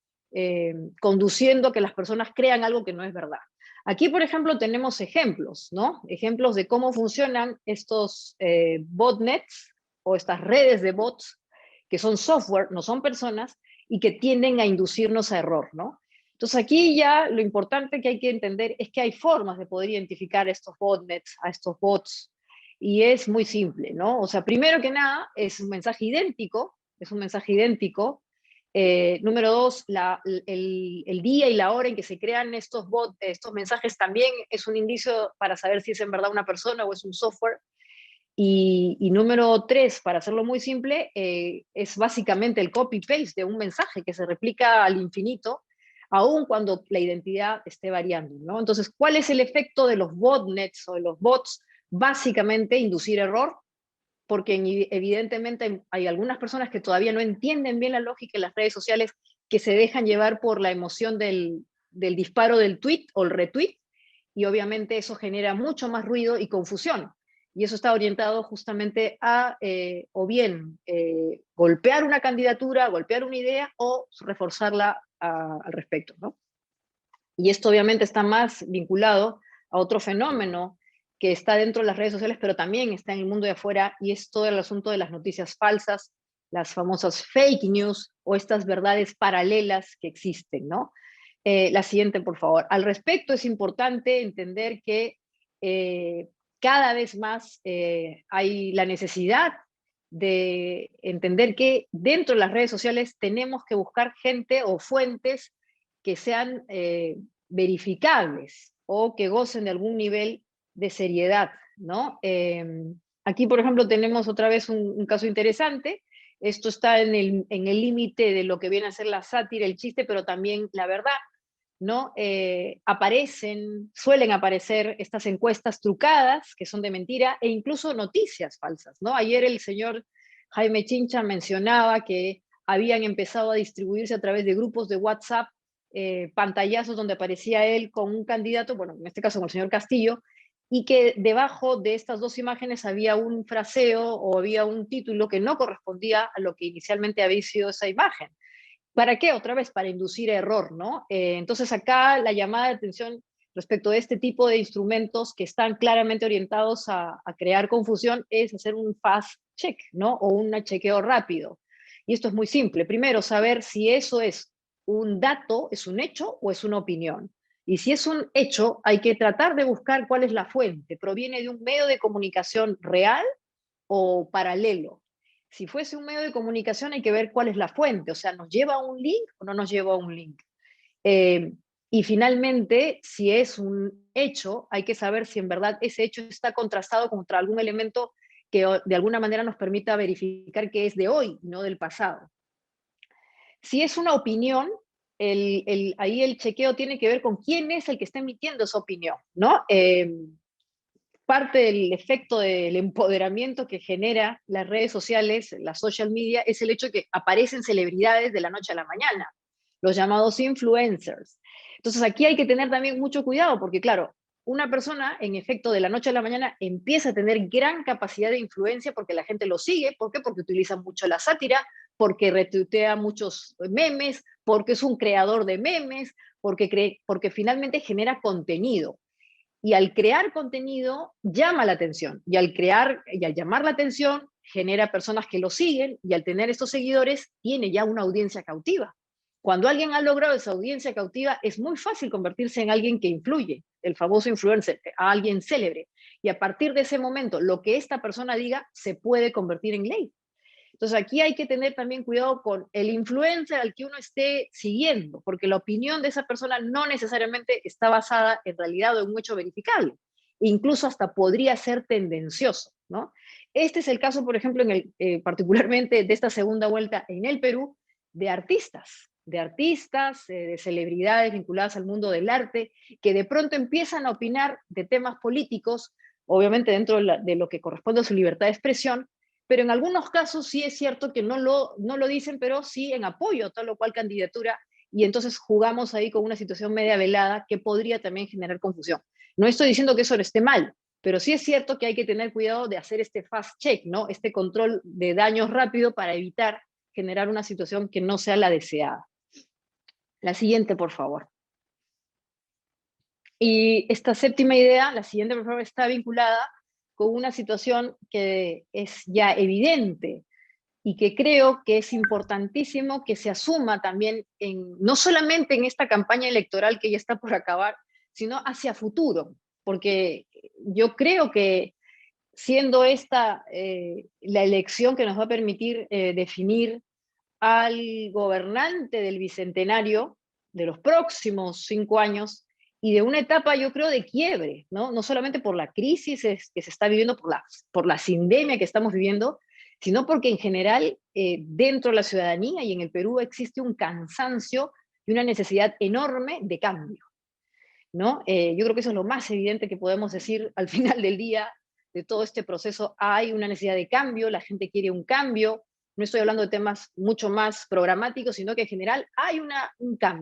conduciendo a que las personas crean algo que no es verdad. Aquí, por ejemplo, tenemos ejemplos, ¿no? Ejemplos de cómo funcionan estos botnets o estas redes de bots, que son software, no son personas, y que tienden a inducirnos a error, ¿no? Entonces aquí ya lo importante que hay que entender es que hay formas de poder identificar estos botnets, a estos bots, y es muy simple, ¿no? O sea, primero que nada, es un mensaje idéntico, número dos, el día y la hora en que se crean estos bots, estos mensajes también es un indicio para saber si es en verdad una persona o es un software. Y número tres, para hacerlo muy simple, es básicamente el copy-paste de un mensaje que se replica al infinito, aun cuando la identidad esté variando, ¿no? Entonces, ¿cuál es el efecto de los botnets o de los bots? Básicamente, inducir error, porque evidentemente hay algunas personas que todavía no entienden bien la lógica en las redes sociales, que se dejan llevar por la emoción del disparo del tweet o el retweet, y obviamente eso genera mucho más ruido y confusión. y eso está orientado justamente a o bien golpear una candidatura, golpear una idea o reforzarla al respecto, ¿no? Y esto obviamente está más vinculado a otro fenómeno que está dentro de las redes sociales, pero también está en el mundo de afuera, y es todo el asunto de las noticias falsas, las famosas fake news o estas verdades paralelas que existen, ¿no? La siguiente, por favor. Al respecto, es importante entender que cada vez más hay la necesidad de entender que dentro de las redes sociales tenemos que buscar gente o fuentes que sean verificables o que gocen de algún nivel de seriedad, ¿no? Aquí, por ejemplo, tenemos otra vez un caso interesante. Esto está en el límite de lo que viene a ser la sátira, el chiste, pero también la verdad, ¿no? Suelen aparecer estas encuestas trucadas, que son de mentira, e incluso noticias falsas, ¿no? Ayer el señor Jaime Chincha mencionaba que habían empezado a distribuirse a través de grupos de WhatsApp pantallazos donde aparecía él con un candidato, bueno, en este caso con el señor Castillo, y que debajo de estas dos imágenes había un fraseo o había un título que no correspondía a lo que inicialmente había sido esa imagen. ¿Para qué? Otra vez, para inducir error, ¿no? Entonces acá la llamada de atención respecto de este tipo de instrumentos que están claramente orientados a crear confusión es hacer un fast check, ¿no? O un chequeo rápido. Y esto es muy simple. Primero, saber si eso es un dato, es un hecho o es una opinión. Y si es un hecho, hay que tratar de buscar cuál es la fuente. ¿Proviene de un medio de comunicación real o paralelo? Si fuese un medio de comunicación hay que ver cuál es la fuente, o sea, ¿nos lleva a un link o no nos lleva a un link? Y finalmente, si es un hecho, hay que saber si en verdad ese hecho está contrastado contra algún elemento que de alguna manera nos permita verificar que es de hoy, no del pasado. Si es una opinión, ahí el chequeo tiene que ver con quién es el que está emitiendo esa opinión, ¿no? Parte del efecto del empoderamiento que genera las redes sociales, la social media, es el hecho de que aparecen celebridades de la noche a la mañana, los llamados influencers. Entonces aquí hay que tener también mucho cuidado, porque claro, una persona en efecto de la noche a la mañana empieza a tener gran capacidad de influencia porque la gente lo sigue. ¿Por qué? Porque utiliza mucho la sátira, porque retuitea muchos memes, porque es un creador de memes, porque finalmente genera contenido. Y al crear contenido llama la atención, y al llamar la atención genera personas que lo siguen, y al tener estos seguidores tiene ya una audiencia cautiva. Cuando alguien ha logrado esa audiencia cautiva es muy fácil convertirse en alguien que influye, el famoso influencer, a alguien célebre, y a partir de ese momento lo que esta persona diga se puede convertir en ley. Entonces aquí hay que tener también cuidado con el influencer al que uno esté siguiendo, porque la opinión de esa persona no necesariamente está basada en realidad o en un hecho verificable. Incluso hasta podría ser tendencioso, ¿no? Este es el caso, por ejemplo, particularmente de esta segunda vuelta en el Perú, de artistas, de celebridades vinculadas al mundo del arte, que de pronto empiezan a opinar de temas políticos, obviamente dentro de lo que corresponde a su libertad de expresión, pero en algunos casos sí es cierto que no lo dicen, pero sí en apoyo a tal o cual candidatura, y entonces jugamos ahí con una situación media velada que podría también generar confusión. No estoy diciendo que eso no esté mal, pero sí es cierto que hay que tener cuidado de hacer este fast check, ¿no? Este control de daños rápido para evitar generar una situación que no sea la deseada. La siguiente, por favor. Y esta séptima idea, la siguiente, por favor, está vinculada con una situación que es ya evidente y que creo que es importantísimo que se asuma también, no solamente en esta campaña electoral que ya está por acabar, sino hacia futuro, porque yo creo que siendo esta la elección que nos va a permitir definir al gobernante del Bicentenario de los próximos 5 años, y de una etapa, yo creo, de quiebre, ¿no? No solamente por la crisis que se está viviendo, por la sindemia que estamos viviendo, sino porque en general dentro de la ciudadanía y en el Perú existe un cansancio y una necesidad enorme de cambio, ¿no? Yo creo que eso es lo más evidente que podemos decir al final del día de todo este proceso. Hay una necesidad de cambio, la gente quiere un cambio. No estoy hablando de temas mucho más programáticos, sino que en general hay una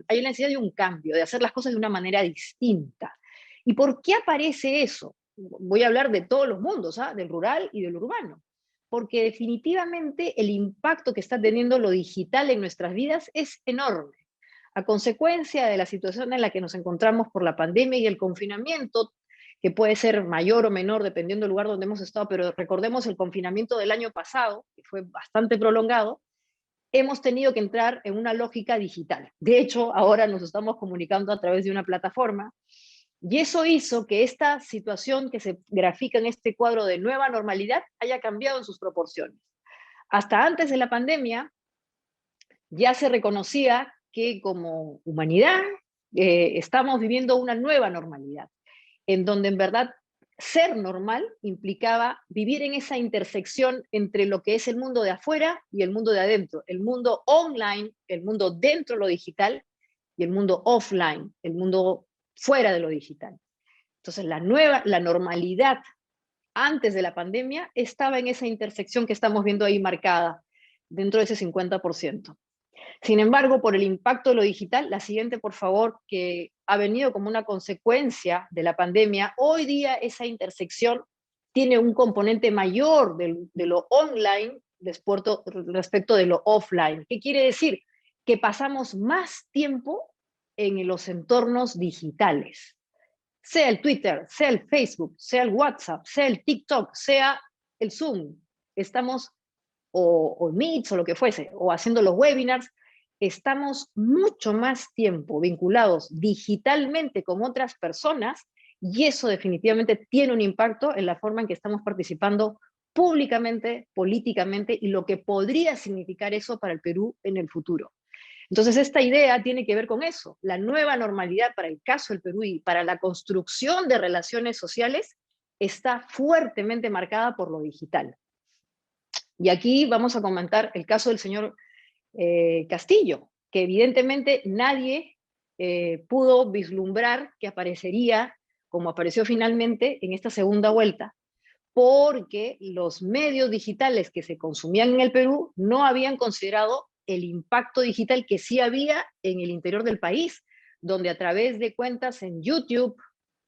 necesidad de un cambio, de hacer las cosas de una manera distinta. ¿Y por qué aparece eso? voy a hablar de todos los mundos, del rural y del urbano, porque definitivamente el impacto que está teniendo lo digital en nuestras vidas es enorme. A consecuencia de la situación en la que nos encontramos por la pandemia y el confinamiento, que puede ser mayor o menor dependiendo del lugar donde hemos estado, pero recordemos el confinamiento del año pasado, que fue bastante prolongado, hemos tenido que entrar en una lógica digital. De hecho, ahora nos estamos comunicando a través de una plataforma, y eso hizo que esta situación que se grafica en este cuadro de nueva normalidad haya cambiado en sus proporciones. Hasta antes de la pandemia, ya se reconocía que como humanidad estamos viviendo una nueva normalidad, en donde en verdad ser normal implicaba vivir en esa intersección entre lo que es el mundo de afuera y el mundo de adentro, el mundo online, el mundo dentro de lo digital, y el mundo offline, el mundo fuera de lo digital. Entonces la normalidad antes de la pandemia estaba en esa intersección que estamos viendo ahí marcada, dentro de ese 50%. Sin embargo, por el impacto de lo digital, la siguiente, por favor, que ha venido como una consecuencia de la pandemia, hoy día esa intersección tiene un componente mayor de lo online respecto de lo offline. ¿Qué quiere decir? Que pasamos más tiempo en los entornos digitales. Sea el Twitter, sea el Facebook, sea el WhatsApp, sea el TikTok, sea el Zoom. Estamos, o Meets o lo que fuese, o haciendo los webinars, estamos mucho más tiempo vinculados digitalmente con otras personas, y eso definitivamente tiene un impacto en la forma en que estamos participando públicamente, políticamente, y lo que podría significar eso para el Perú en el futuro. Entonces, esta idea tiene que ver con eso. La nueva normalidad para el caso del Perú y para la construcción de relaciones sociales está fuertemente marcada por lo digital. Y aquí vamos a comentar el caso del señor Castillo, que evidentemente nadie pudo vislumbrar que aparecería como apareció finalmente en esta segunda vuelta, porque los medios digitales que se consumían en el Perú no habían considerado el impacto digital que sí había en el interior del país, donde a través de cuentas en YouTube,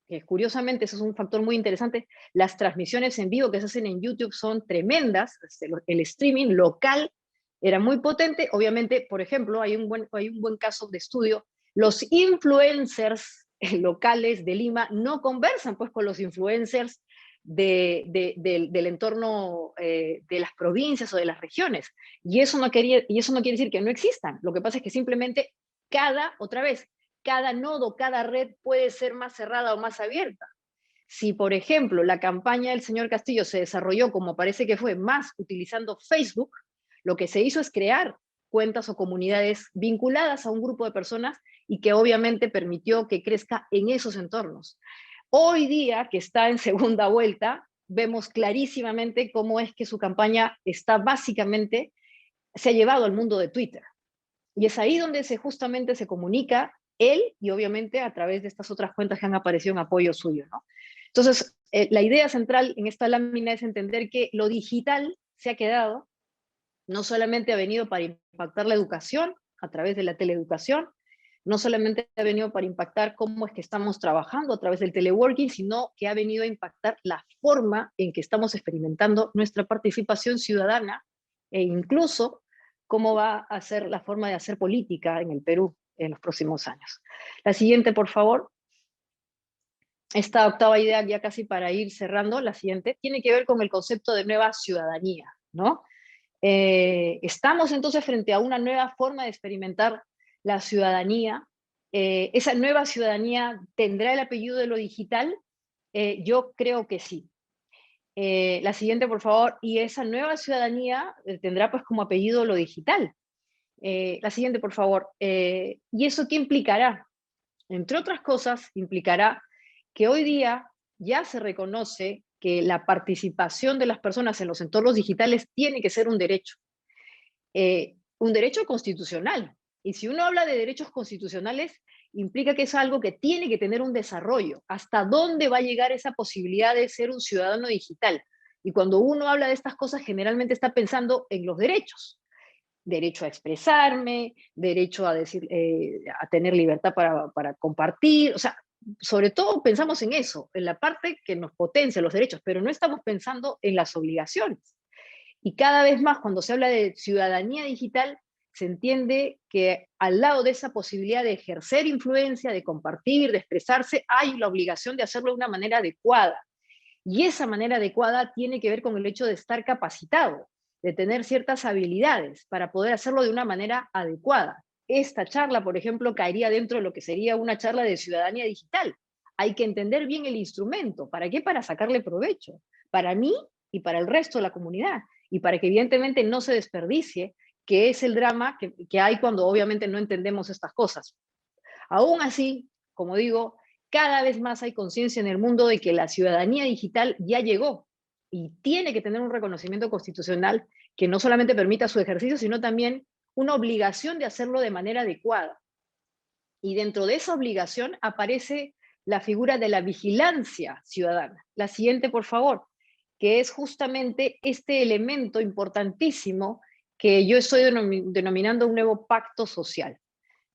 que curiosamente eso es un factor muy interesante, las transmisiones en vivo que se hacen en YouTube son tremendas, el streaming local era muy potente. Obviamente, por ejemplo, hay un buen caso de estudio, los influencers locales de Lima no conversan pues con los influencers del entorno de las provincias o de las regiones. Y eso no quiere decir que no existan. Lo que pasa es que simplemente cada nodo, cada red puede ser más cerrada o más abierta. Si, por ejemplo, la campaña del señor Castillo se desarrolló, como parece que fue, más utilizando Facebook, lo que se hizo es crear cuentas o comunidades vinculadas a un grupo de personas y que obviamente permitió que crezca en esos entornos. Hoy día, que está en segunda vuelta, vemos clarísimamente cómo es que su campaña está básicamente, se ha llevado al mundo de Twitter. Y es ahí donde justamente se comunica él y obviamente a través de estas otras cuentas que han aparecido en apoyo suyo, ¿no? Entonces, la idea central en esta lámina es entender que lo digital se ha quedado, no solamente ha venido para impactar la educación a través de la teleeducación, no solamente ha venido para impactar cómo es que estamos trabajando a través del teleworking, sino que ha venido a impactar la forma en que estamos experimentando nuestra participación ciudadana e incluso cómo va a ser la forma de hacer política en el Perú en los próximos años. La siguiente, por favor. Esta octava idea, ya casi para ir cerrando, la siguiente, tiene que ver con el concepto de nueva ciudadanía, ¿no? Estamos entonces frente a una nueva forma de experimentar la ciudadanía. ¿Esa nueva ciudadanía tendrá el apellido de lo digital? Yo creo que sí. La siguiente, por favor. Y esa nueva ciudadanía tendrá pues como apellido lo digital. La siguiente, por favor. ¿Y eso qué implicará? Entre otras cosas, implicará que hoy día ya se reconoce que la participación de las personas en los entornos digitales tiene que ser un derecho constitucional. Y si uno habla de derechos constitucionales, implica que es algo que tiene que tener un desarrollo. ¿Hasta dónde va a llegar esa posibilidad de ser un ciudadano digital? Y cuando uno habla de estas cosas, generalmente está pensando en los derechos. Derecho a expresarme, derecho a decir, a tener libertad para compartir, o sea, sobre todo pensamos en eso, en la parte que nos potencia los derechos, pero no estamos pensando en las obligaciones. Y cada vez más cuando se habla de ciudadanía digital, se entiende que al lado de esa posibilidad de ejercer influencia, de compartir, de expresarse, hay la obligación de hacerlo de una manera adecuada. Y esa manera adecuada tiene que ver con el hecho de estar capacitado, de tener ciertas habilidades para poder hacerlo de una manera adecuada. Esta charla, por ejemplo, caería dentro de lo que sería una charla de ciudadanía digital. Hay que entender bien el instrumento. ¿Para qué? Para sacarle provecho. Para mí y para el resto de la comunidad. Y para que evidentemente no se desperdicie, que es el drama que hay cuando obviamente no entendemos estas cosas. Aún así, como digo, cada vez más hay conciencia en el mundo de que la ciudadanía digital ya llegó y tiene que tener un reconocimiento constitucional que no solamente permita su ejercicio, sino también una obligación de hacerlo de manera adecuada. Y dentro de esa obligación aparece la figura de la vigilancia ciudadana. La siguiente, por favor, que es justamente este elemento importantísimo que yo estoy denominando un nuevo pacto social.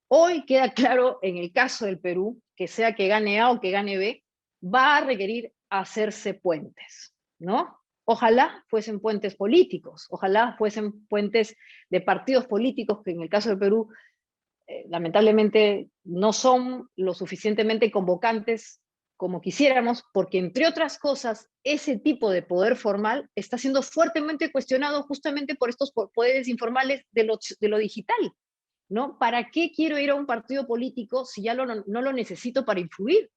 Hoy queda claro en el caso del Perú, que sea que gane A o que gane B, va a requerir hacerse puentes, ¿no? Ojalá fuesen puentes políticos, ojalá fuesen puentes de partidos políticos, que en el caso del Perú lamentablemente no son lo suficientemente convocantes como quisiéramos, porque entre otras cosas, ese tipo de poder formal está siendo fuertemente cuestionado justamente por estos poderes informales de lo digital, ¿no? ¿Para qué quiero ir a un partido político si ya no lo necesito para influir?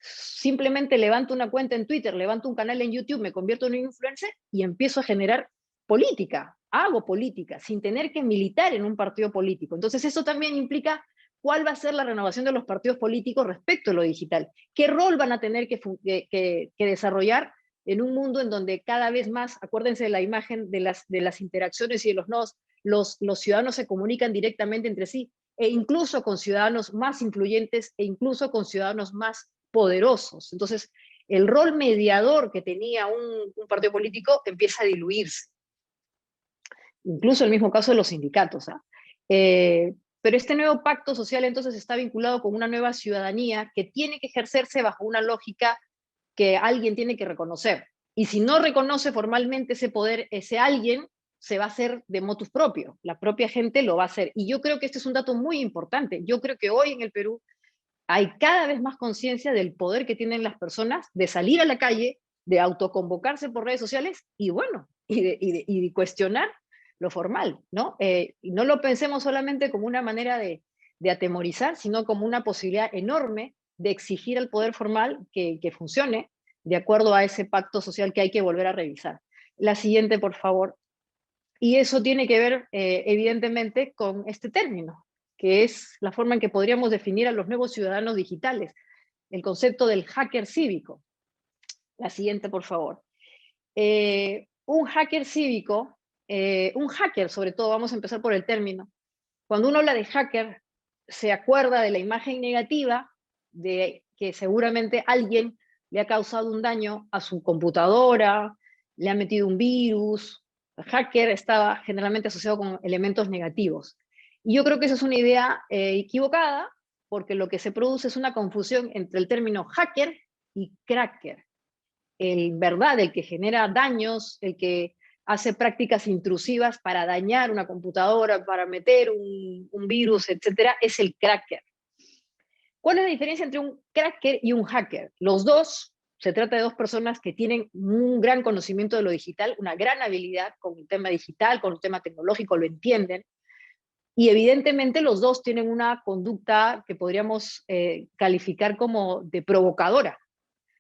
Simplemente levanto una cuenta en Twitter, levanto un canal en YouTube, me convierto en un influencer y empiezo a generar política, hago política, sin tener que militar en un partido político. Entonces eso también implica cuál va a ser la renovación de los partidos políticos respecto a lo digital. ¿Qué rol van a tener que desarrollar en un mundo en donde cada vez más, acuérdense de la imagen de las interacciones y de los nodos, los ciudadanos se comunican directamente entre sí, e incluso con ciudadanos más influyentes e incluso con ciudadanos más poderosos? Entonces, el rol mediador que tenía un partido político empieza a diluirse. Incluso el mismo caso de los sindicatos. Pero este nuevo pacto social entonces está vinculado con una nueva ciudadanía que tiene que ejercerse bajo una lógica que alguien tiene que reconocer. Y si no reconoce formalmente ese poder, ese alguien se va a hacer de motus propio. La propia gente lo va a hacer. Y yo creo que este es un dato muy importante. Yo creo que hoy en el Perú hay cada vez más conciencia del poder que tienen las personas de salir a la calle, de autoconvocarse por redes sociales y bueno, y de cuestionar lo formal, ¿no? Y no lo pensemos solamente como una manera de atemorizar, sino como una posibilidad enorme de exigir al poder formal que funcione de acuerdo a ese pacto social que hay que volver a revisar. La siguiente, por favor. Y eso tiene que ver, evidentemente, con este término, que es la forma en que podríamos definir a los nuevos ciudadanos digitales, el concepto del hacker cívico. La siguiente, por favor. Un hacker cívico, un hacker sobre todo, vamos a empezar por el término. Cuando uno habla de hacker, se acuerda de la imagen negativa de que seguramente alguien le ha causado un daño a su computadora, le ha metido un virus. El hacker estaba generalmente asociado con elementos negativos. Y yo creo que esa es una idea equivocada, porque lo que se produce es una confusión entre el término hacker y cracker. El que genera daños, el que hace prácticas intrusivas para dañar una computadora, para meter un virus, etcétera, es el cracker. ¿Cuál es la diferencia entre un cracker y un hacker? Los dos, se trata de dos personas que tienen un gran conocimiento de lo digital, una gran habilidad con el tema digital, con el tema tecnológico, lo entienden, y evidentemente los dos tienen una conducta que podríamos calificar como de provocadora.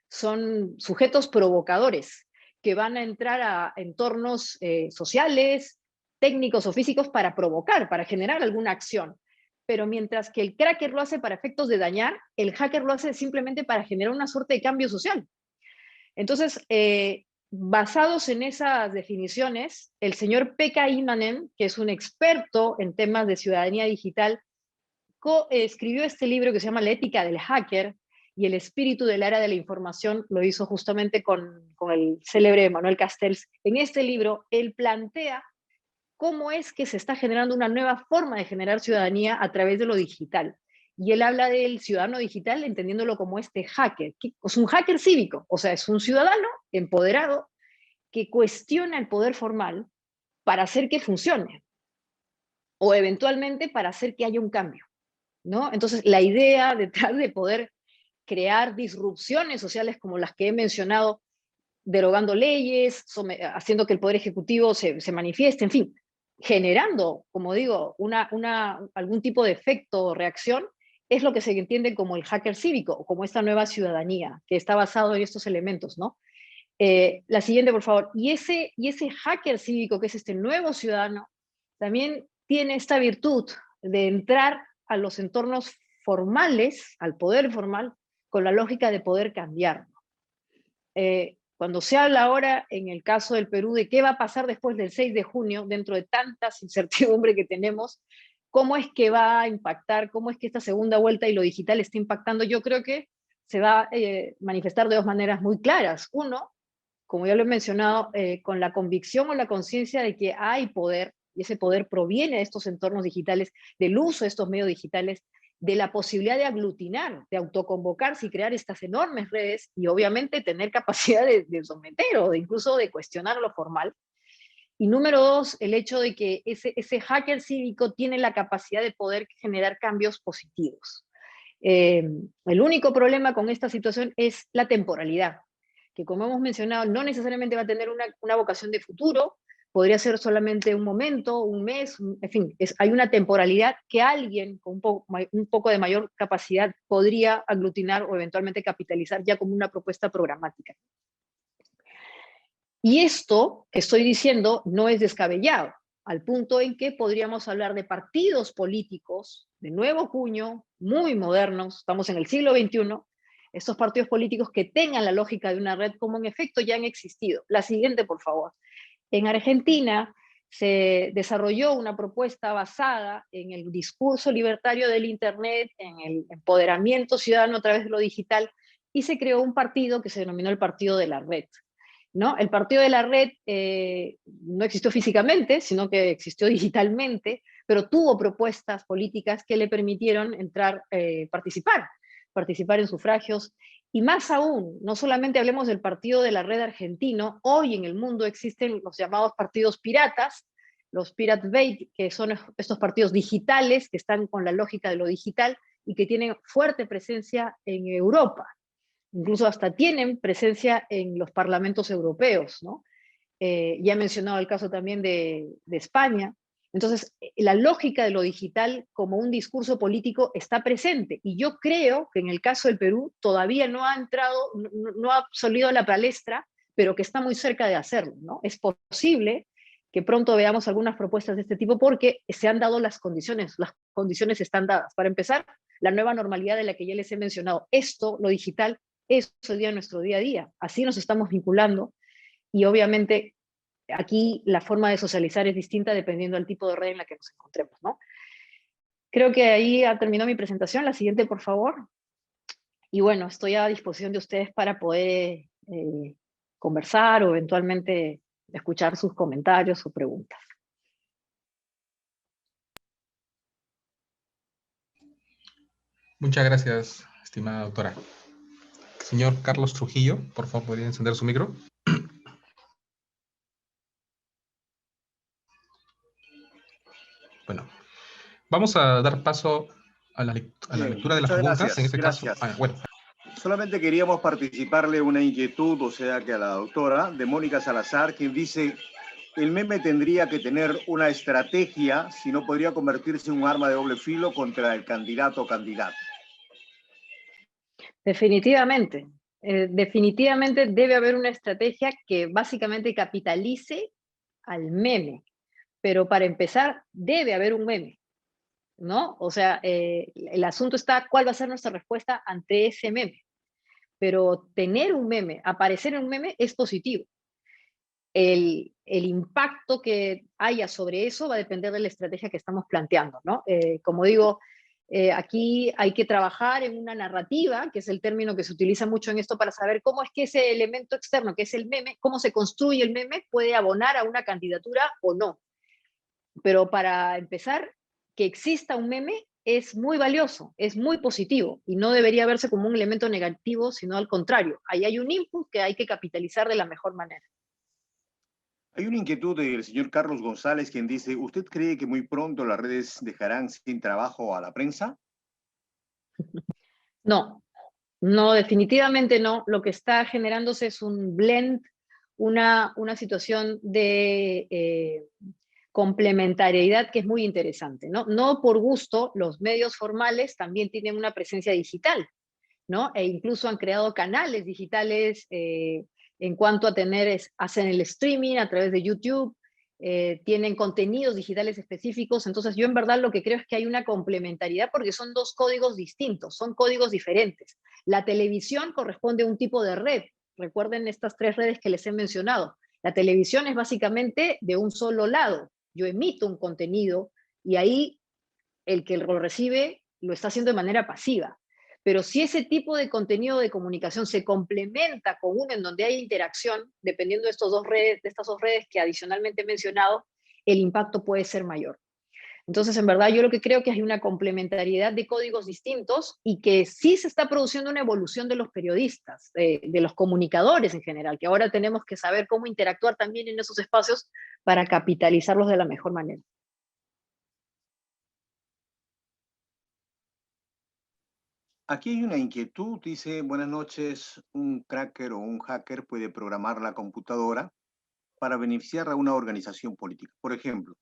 Son sujetos provocadores que van a entrar a entornos sociales, técnicos o físicos para provocar, para generar alguna acción. Pero mientras que el cracker lo hace para efectos de dañar, el hacker lo hace simplemente para generar una suerte de cambio social. Entonces, basados en esas definiciones, el señor Pekka Immonen, que es un experto en temas de ciudadanía digital, escribió este libro que se llama La ética del hacker, y el espíritu del área de la información lo hizo justamente con el célebre Manuel Castells. En este libro, él plantea cómo es que se está generando una nueva forma de generar ciudadanía a través de lo digital. Y él habla del ciudadano digital entendiéndolo como este hacker, que es un hacker cívico, o sea, es un ciudadano empoderado que cuestiona el poder formal para hacer que funcione, o eventualmente para hacer que haya un cambio, ¿no? Entonces, la idea detrás de poder crear disrupciones sociales como las que he mencionado, derogando leyes, haciendo que el Poder Ejecutivo se manifieste, en fin, generando, como digo, algún tipo de efecto o reacción, es lo que se entiende como el hacker cívico, o como esta nueva ciudadanía, que está basado en estos elementos, ¿no? La siguiente, por favor. Y ese hacker cívico, que es este nuevo ciudadano, también tiene esta virtud de entrar a los entornos formales, al poder formal, con la lógica de poder cambiar. Cuando se habla ahora, en el caso del Perú, de qué va a pasar después del 6 de junio, dentro de tantas incertidumbres que tenemos, cómo es que va a impactar, cómo es que esta segunda vuelta y lo digital está impactando, yo creo que se va a manifestar de dos maneras muy claras. Uno, como ya lo he mencionado, con la convicción o la conciencia de que hay poder, y ese poder proviene de estos entornos digitales, del uso de estos medios digitales, de la posibilidad de aglutinar, de autoconvocarse y crear estas enormes redes, y obviamente tener capacidad de someter o de incluso de cuestionar lo formal. Y número dos, el hecho de que ese hacker cívico tiene la capacidad de poder generar cambios positivos. El único problema con esta situación es la temporalidad, que como hemos mencionado, no necesariamente va a tener una vocación de futuro, podría ser solamente un momento, un mes, en fin, hay una temporalidad que alguien con un poco de mayor capacidad podría aglutinar o eventualmente capitalizar ya como una propuesta programática. Y esto que estoy diciendo no es descabellado, al punto en que podríamos hablar de partidos políticos de nuevo cuño, muy modernos, estamos en el siglo XXI, estos partidos políticos que tengan la lógica de una red como en efecto ya han existido. La siguiente, por favor. En Argentina se desarrolló una propuesta basada en el discurso libertario del Internet, en el empoderamiento ciudadano a través de lo digital, y se creó un partido que se denominó el Partido de la Red, ¿no? El Partido de la Red no existió físicamente, sino que existió digitalmente, pero tuvo propuestas políticas que le permitieron participar en sufragios. Y más aún, no solamente hablemos del Partido de la Red argentino, hoy en el mundo existen los llamados partidos piratas, los Pirate Bay, que son estos partidos digitales que están con la lógica de lo digital y que tienen fuerte presencia en Europa. Incluso hasta tienen presencia en los parlamentos europeos, ¿no? Ya he mencionado el caso también de España. Entonces, la lógica de lo digital como un discurso político está presente, y yo creo que en el caso del Perú todavía no ha entrado, no ha salido a la palestra, pero que está muy cerca de hacerlo, ¿no? Es posible que pronto veamos algunas propuestas de este tipo porque se han dado las condiciones están dadas. Para empezar, la nueva normalidad de la que ya les he mencionado, esto, lo digital, es hoy día nuestro día a día, así nos estamos vinculando, y obviamente aquí la forma de socializar es distinta dependiendo del tipo de red en la que nos encontremos, ¿no? Creo que ahí ha terminado mi presentación. La siguiente, por favor. Y bueno, estoy a disposición de ustedes para poder conversar o eventualmente escuchar sus comentarios o preguntas. Muchas gracias, estimada doctora. Señor Carlos Trujillo, por favor, ¿podría encender su micro? Bueno, vamos a dar paso a la lectura de las preguntas. Gracias, en este gracias. caso, bueno. Solamente queríamos participarle una inquietud, o sea que a la doctora, de Mónica Salazar, quien dice, el meme tendría que tener una estrategia, si no podría convertirse en un arma de doble filo contra el candidato o candidata. Definitivamente. Definitivamente debe haber una estrategia que básicamente capitalice al meme. Pero para empezar, debe haber un meme, ¿no? O sea, el asunto está cuál va a ser nuestra respuesta ante ese meme. Pero tener un meme, aparecer en un meme es positivo. El impacto que haya sobre eso va a depender de la estrategia que estamos planteando, ¿no? Como digo, aquí hay que trabajar en una narrativa, que es el término que se utiliza mucho en esto para saber cómo es que ese elemento externo, que es el meme, cómo se construye el meme, puede abonar a una candidatura o no. Pero para empezar, que exista un meme es muy valioso, es muy positivo y no debería verse como un elemento negativo, sino al contrario. Ahí hay un input que hay que capitalizar de la mejor manera. Hay una inquietud del señor Carlos González, quien dice, ¿usted cree que muy pronto las redes dejarán sin trabajo a la prensa? No, no, definitivamente no. Lo que está generándose es un blend, una situación de complementariedad que es muy interesante, ¿no? No por gusto, los medios formales también tienen una presencia digital, ¿no? E incluso han creado canales digitales en cuanto a hacen el streaming a través de YouTube, tienen contenidos digitales específicos. Entonces yo en verdad lo que creo es que hay una complementariedad porque son dos códigos distintos, son códigos diferentes. La televisión corresponde a un tipo de red. Recuerden estas 3 redes que les he mencionado. La televisión es básicamente de un solo lado. Yo emito un contenido y ahí el que lo recibe lo está haciendo de manera pasiva. Pero si ese tipo de contenido de comunicación se complementa con uno en donde hay interacción, dependiendo de estas dos redes que adicionalmente he mencionado, el impacto puede ser mayor. Entonces, en verdad, yo lo que creo que hay una complementariedad de códigos distintos y que sí se está produciendo una evolución de los periodistas, de los comunicadores en general, que ahora tenemos que saber cómo interactuar también en esos espacios para capitalizarlos de la mejor manera. Aquí hay una inquietud, dice, buenas noches, un cracker o un hacker puede programar la computadora para beneficiar a una organización política. Por ejemplo,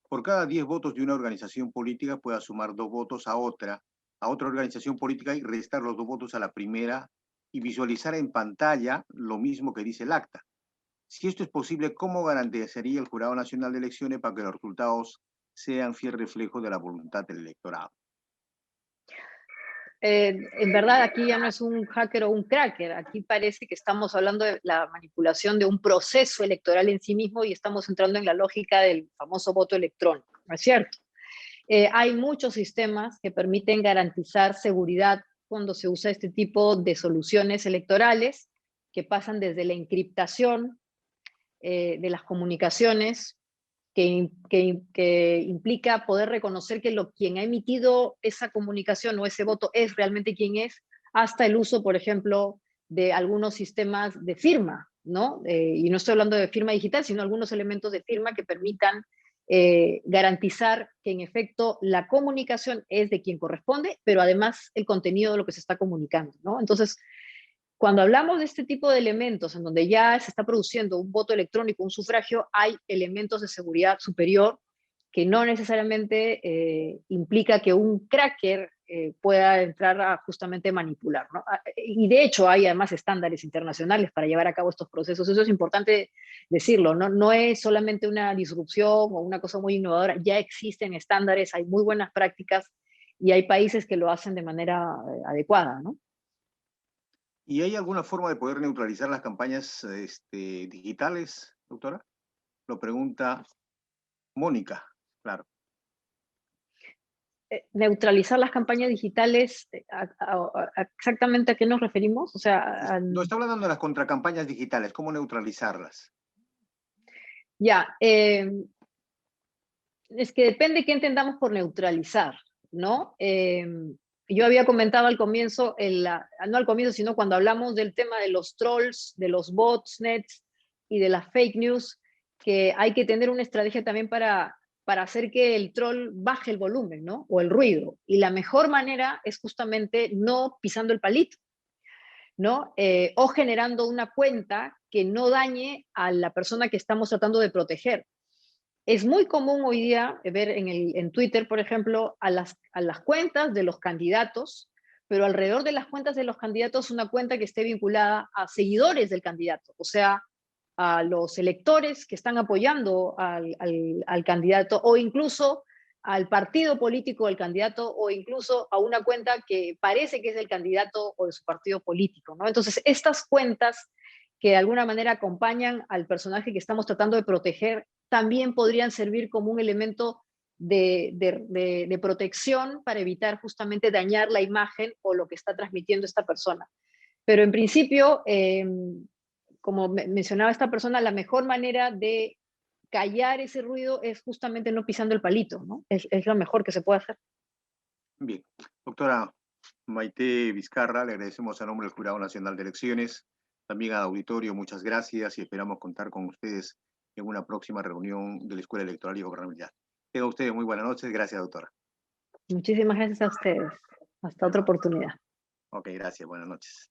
por cada 10 votos de una organización política puede sumar 2 votos a otra organización política y restar los 2 votos a la primera y visualizar en pantalla lo mismo que dice el acta. Si esto es posible, ¿cómo garantizaría el Jurado Nacional de Elecciones para que los resultados sean fiel reflejo de la voluntad del electorado? En verdad aquí ya no es un hacker o un cracker, aquí parece que estamos hablando de la manipulación de un proceso electoral en sí mismo y estamos entrando en la lógica del famoso voto electrónico, ¿no es cierto? Hay muchos sistemas que permiten garantizar seguridad cuando se usa este tipo de soluciones electorales que pasan desde la encriptación de las comunicaciones, que implica poder reconocer que quien ha emitido esa comunicación o ese voto es realmente quien es, hasta el uso, por ejemplo, de algunos sistemas de firma, ¿no? Y no estoy hablando de firma digital, sino algunos elementos de firma que permitan garantizar que en efecto la comunicación es de quien corresponde, pero además el contenido de lo que se está comunicando, ¿no? Entonces, cuando hablamos de este tipo de elementos en donde ya se está produciendo un voto electrónico, un sufragio, hay elementos de seguridad superior que no necesariamente implica que un cracker pueda entrar a justamente manipular, ¿no? Y de hecho hay además estándares internacionales para llevar a cabo estos procesos. Eso es importante decirlo, ¿no? No es solamente una disrupción o una cosa muy innovadora, ya existen estándares, hay muy buenas prácticas y hay países que lo hacen de manera adecuada, ¿no? ¿Y hay alguna forma de poder neutralizar las campañas digitales, doctora? Lo pregunta Mónica, claro. Neutralizar las campañas digitales, ¿exactamente a qué nos referimos? O sea, No, está hablando de las contracampañas digitales, ¿cómo neutralizarlas? ya, es que depende qué entendamos por neutralizar, ¿no? Yo había comentado al comienzo, no al comienzo, sino cuando hablamos del tema de los trolls, de los botnets y de las fake news, que hay que tener una estrategia también para hacer que el troll baje el volumen, ¿no? O el ruido. Y la mejor manera es justamente no pisando el palito, ¿no? O generando una cuenta que no dañe a la persona que estamos tratando de proteger. Es muy común hoy día ver en Twitter, por ejemplo, a las cuentas de los candidatos, pero alrededor de las cuentas de los candidatos una cuenta que esté vinculada a seguidores del candidato, o sea, a los electores que están apoyando al candidato o incluso al partido político del candidato o incluso a una cuenta que parece que es del candidato o de su partido político, ¿no? Entonces, estas cuentas que de alguna manera acompañan al personaje que estamos tratando de proteger, también podrían servir como un elemento de protección para evitar justamente dañar la imagen o lo que está transmitiendo esta persona. Pero en principio, como mencionaba esta persona, la mejor manera de callar ese ruido es justamente no pisando el palito, ¿no? Es lo mejor que se puede hacer. Bien. Doctora Maite Vizcarra, le agradecemos a nombre del Jurado Nacional de Elecciones. También al auditorio, muchas gracias y esperamos contar con ustedes en una próxima reunión de la Escuela Electoral y Gubernamental. Tengan ustedes muy buenas noches. Gracias, doctora. Muchísimas gracias a ustedes. Hasta otra oportunidad. Ok, gracias. Buenas noches.